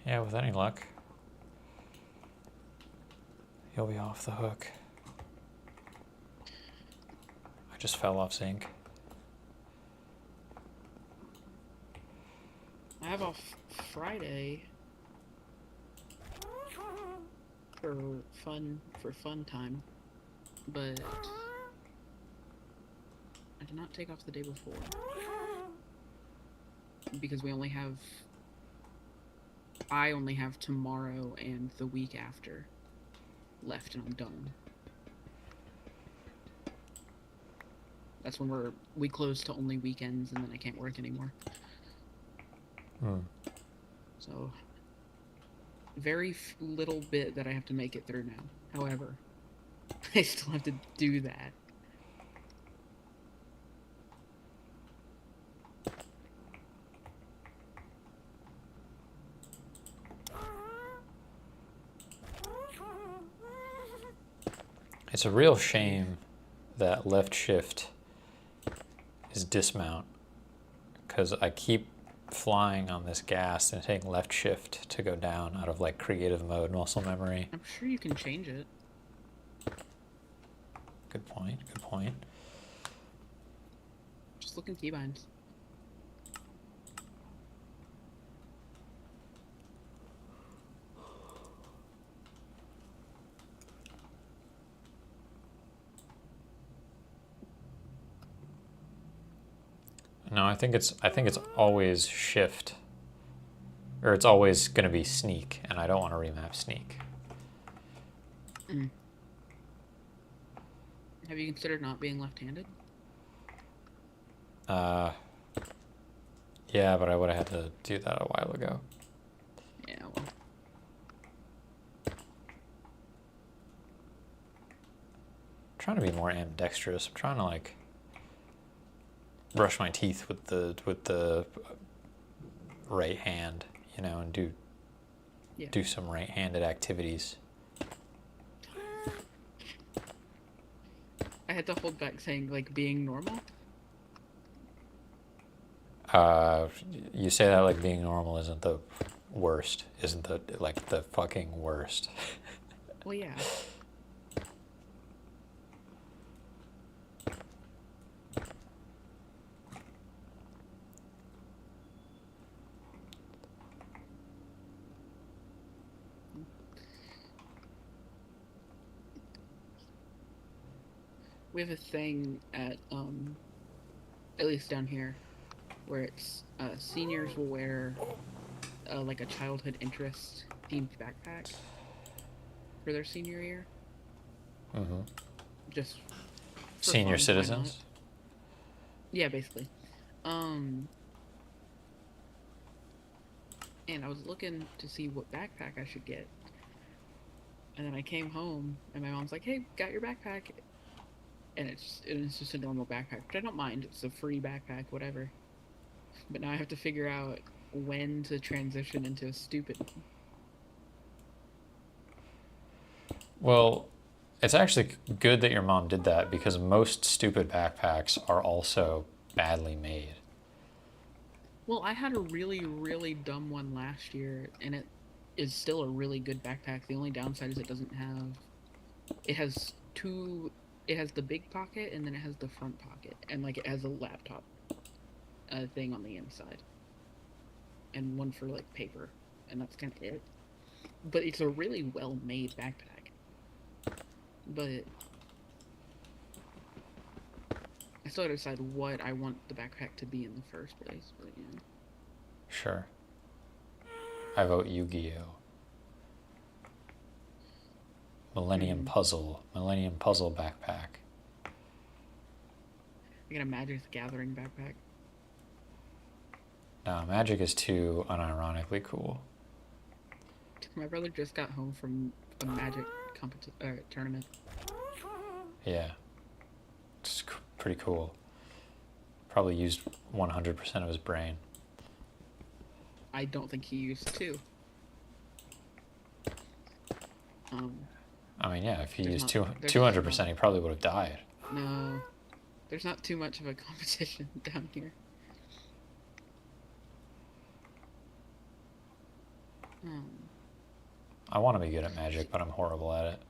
Yeah, with any luck, he'll be off the hook. I just fell off zinc. I have off Friday for fun time, but I did not take off the day before because I only have tomorrow and the week after left, and I'm done. That's when we close to only weekends, and then I can't work anymore. So, very little bit that I have to make it through now. However, I still have to do that. It's a real shame that left shift is dismount, because I keep flying on this gas and taking left shift to go down out of like creative mode muscle memory. I'm sure you can change it. Good point, good point. Just look in keybinds. No, I think it's always shift, or it's always going to be sneak, and I don't want to remap sneak. Have you considered not being left-handed? Yeah, but I would have had to do that a while ago. Yeah, well. I'm trying to be more ambidextrous. I'm trying to like brush my teeth with the right hand, you know, and do some right-handed activities. I had to hold back saying, like, being normal. You say that like being normal isn't the worst, isn't the fucking worst. Well, yeah. we have a thing at least down here, where it's seniors will wear like a childhood interest themed backpack for their senior year, Mm-hmm. just for Senior fun. Why not? citizens? Yeah, basically. Um, and I was looking to see what backpack I should get, and then I came home, and my mom's like, "Hey, got your backpack?" And it's just a normal backpack, which I don't mind. It's a free backpack, whatever. But now I have to figure out when to transition into a stupid one. Well, it's actually good that your mom did that because most stupid backpacks are also badly made. Well, I had a really, really dumb one last year, and it is still a really good backpack. The only downside is it has two, it has the big pocket and then it has the front pocket, and like it has a laptop thing on the inside, and one for like paper, and that's kind of it. But it's a really well made backpack. But I still gotta decide what I want the backpack to be in the first place. But yeah. Sure. I vote Yu-Gi-Oh! Millennium Puzzle backpack. I got a Magic the Gathering backpack. No, Magic is too unironically cool. My brother just got home from a Magic tournament. Yeah. It's pretty cool. Probably used 100% of his brain. I don't think he used to. I mean, yeah, if he used There's 200%, he probably would have died. No, there's not too much of a competition down here. I want to be good at Magic, but I'm horrible at it.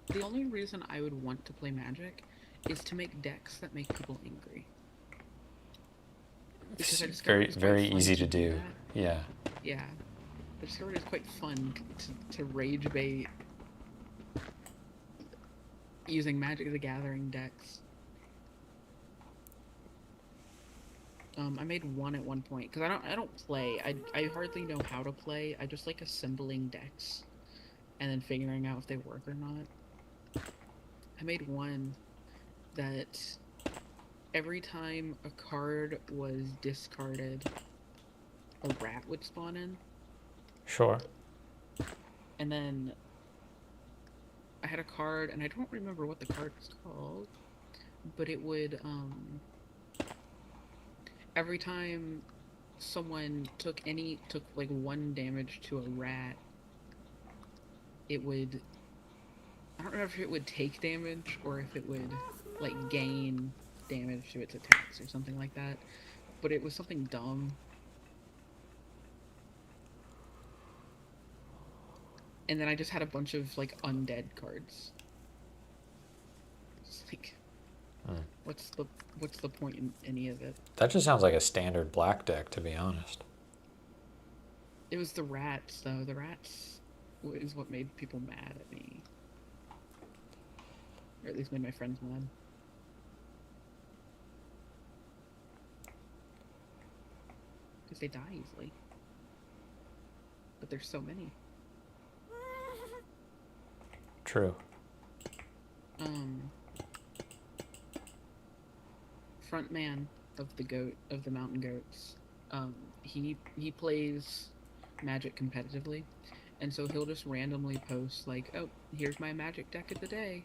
The only reason I would want to play Magic is to make decks that make people angry. Because it's very easy to do. Yeah. Yeah. I discovered it's quite fun to rage bait using Magic the Gathering decks. I made one at one point because I don't play. I hardly know how to play. I just like assembling decks and then figuring out if they work or not. I made one that every time a card was discarded, a rat would spawn in. Sure. And then I had a card, and I don't remember what the card was called, but it would, every time someone took like 1 damage to a rat, it would, I don't remember if it would take damage or if it would, like, gain damage to its attacks or something like that. But it was something dumb. And then I just had a bunch of, like, undead cards. It's like, what's the point in any of it? That just sounds like a standard black deck, to be honest. It was the rats, though. The rats is what made people mad at me. Or at least made my friends mad. Because they die easily. But there's so many. True. Front man of the mountain goats. He plays Magic competitively, and so he'll just randomly post like, "Oh, here's my Magic deck of the day,"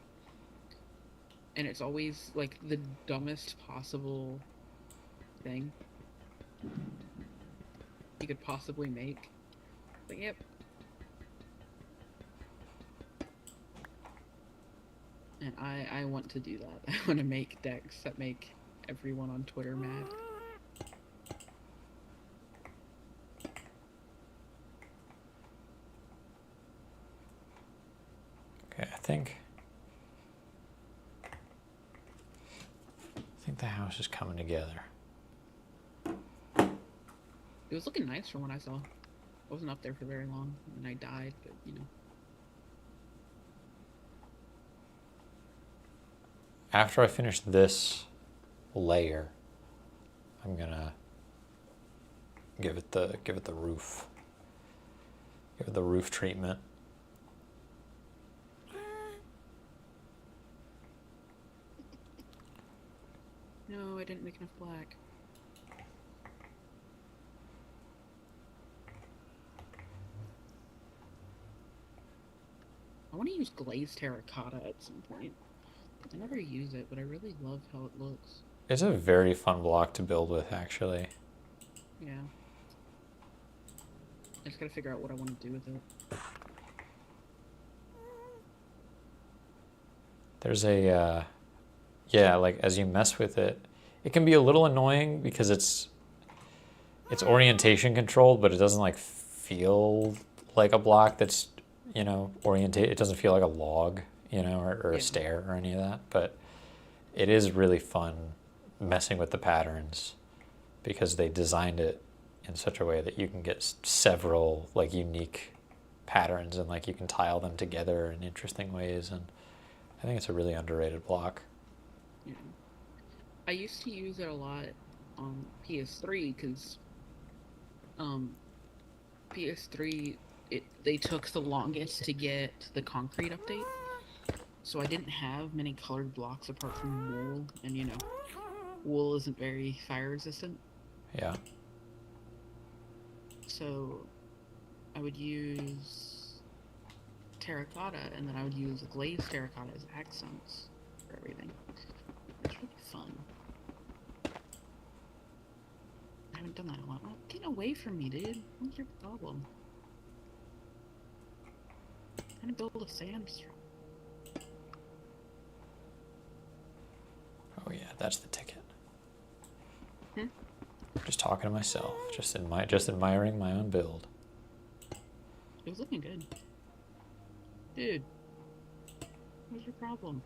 and it's always like the dumbest possible thing you could possibly make. But yep. And I want to do that. I want to make decks that make everyone on Twitter mad. Okay, I think the house is coming together. It was looking nice from what I saw. I wasn't up there for very long, and I died, but you know. after I finish this layer, I'm gonna give it the roof. Give it the roof treatment. No, I didn't make enough black. I want to use glazed terracotta at some point. I never use it, but I really love how it looks. It's a very fun block to build with, actually. Yeah. I just gotta figure out what I want to do with it. There's a, yeah, like as you mess with it, it can be a little annoying because it's orientation controlled, but it doesn't like feel like a block that's, you know, it doesn't feel like a log, you know, or a stair or any of that. But it is really fun messing with the patterns because they designed it in such a way that you can get several like unique patterns and like you can tile them together in interesting ways. And I think it's a really underrated block. Yeah. I used to use it a lot on PS3 because PS3 they took the longest to get the concrete update, so I didn't have many colored blocks apart from wool, and you know, wool isn't very fire resistant. Yeah. So I would use terracotta, and then I would use glazed terracotta as accents for everything. It's really fun. I haven't done that in a while. Oh, get away from me, dude. What's your problem? I'm trying to build a sandstone. Oh yeah, that's the ticket. Hmm? Just talking to myself, just admiring my own build. It was looking good. Dude. What's your problem?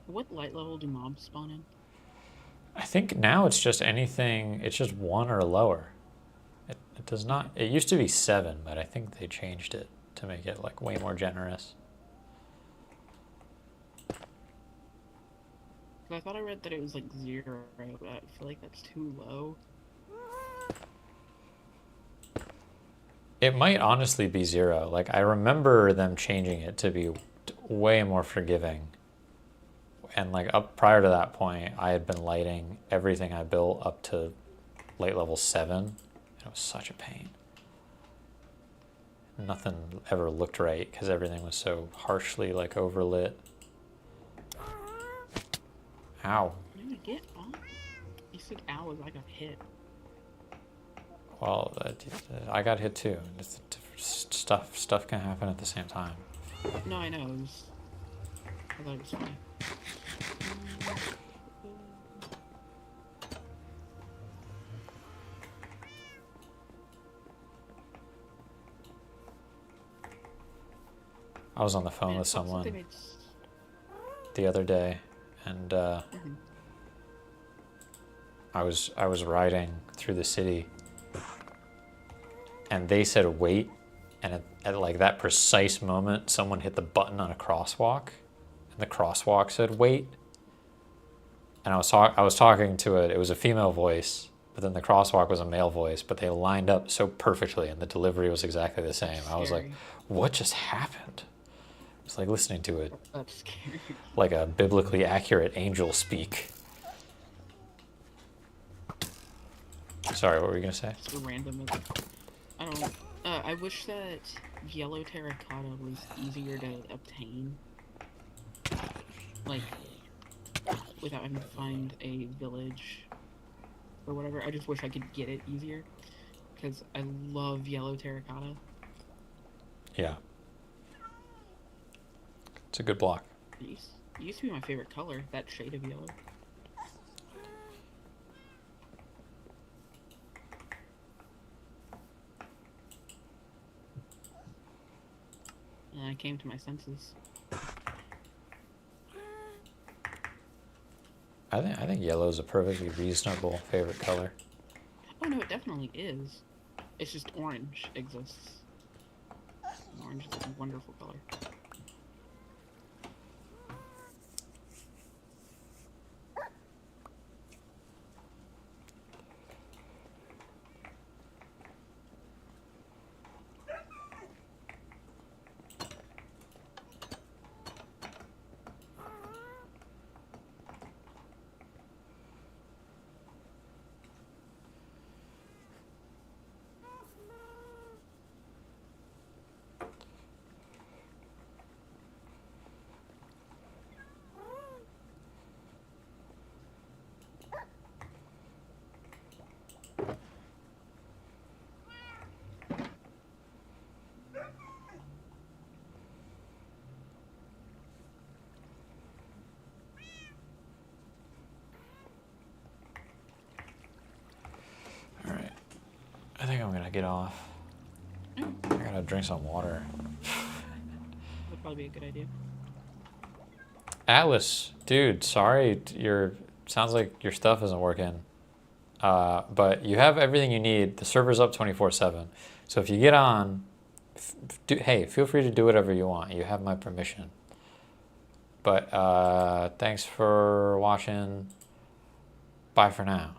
What light level do mobs spawn in? I think now it's just anything, it's just 1 or lower. It does not, it used to be 7, but I think they changed it to make it like way more generous. I thought I read that it was like 0, but I feel like that's too low. It might honestly be 0. Like I remember them changing it to be way more forgiving. And like up prior to that point, I had been lighting everything I built up to light level 7. And it was such a pain. Nothing ever looked right because everything was so harshly like overlit. Ow. Get off. You said ow as I got hit. Well, I got hit too. Stuff can happen at the same time. No, I know. I thought it was funny. I was on the phone with someone the other day, and I was riding through the city, and they said wait, and at like that precise moment, someone hit the button on a crosswalk, and the crosswalk said wait, and I was talking to it was a female voice, but then the crosswalk was a male voice, but they lined up so perfectly, and the delivery was exactly the same. I was like, what just happened? It's like listening to it, that's scary. like a biblically accurate angel speak. Sorry, what were you gonna say? So random. I don't. I wish that yellow terracotta was easier to obtain. Like, without having to find a village or whatever. I just wish I could get it easier because I love yellow terracotta. Yeah. It's a good block. It used to be my favorite color, that shade of yellow. And I came to my senses. I think yellow is a perfectly reasonable favorite color. Oh no, it definitely is. It's just orange exists. Orange is a wonderful color. All right. I think I'm gonna get off. I gotta drink some water. That'd probably be a good idea. Atlas, dude, sorry, sounds like your stuff isn't working. But you have everything you need. The server's up 24/7. So if you get on, hey, feel free to do whatever you want. You have my permission. But thanks for watching. Bye for now.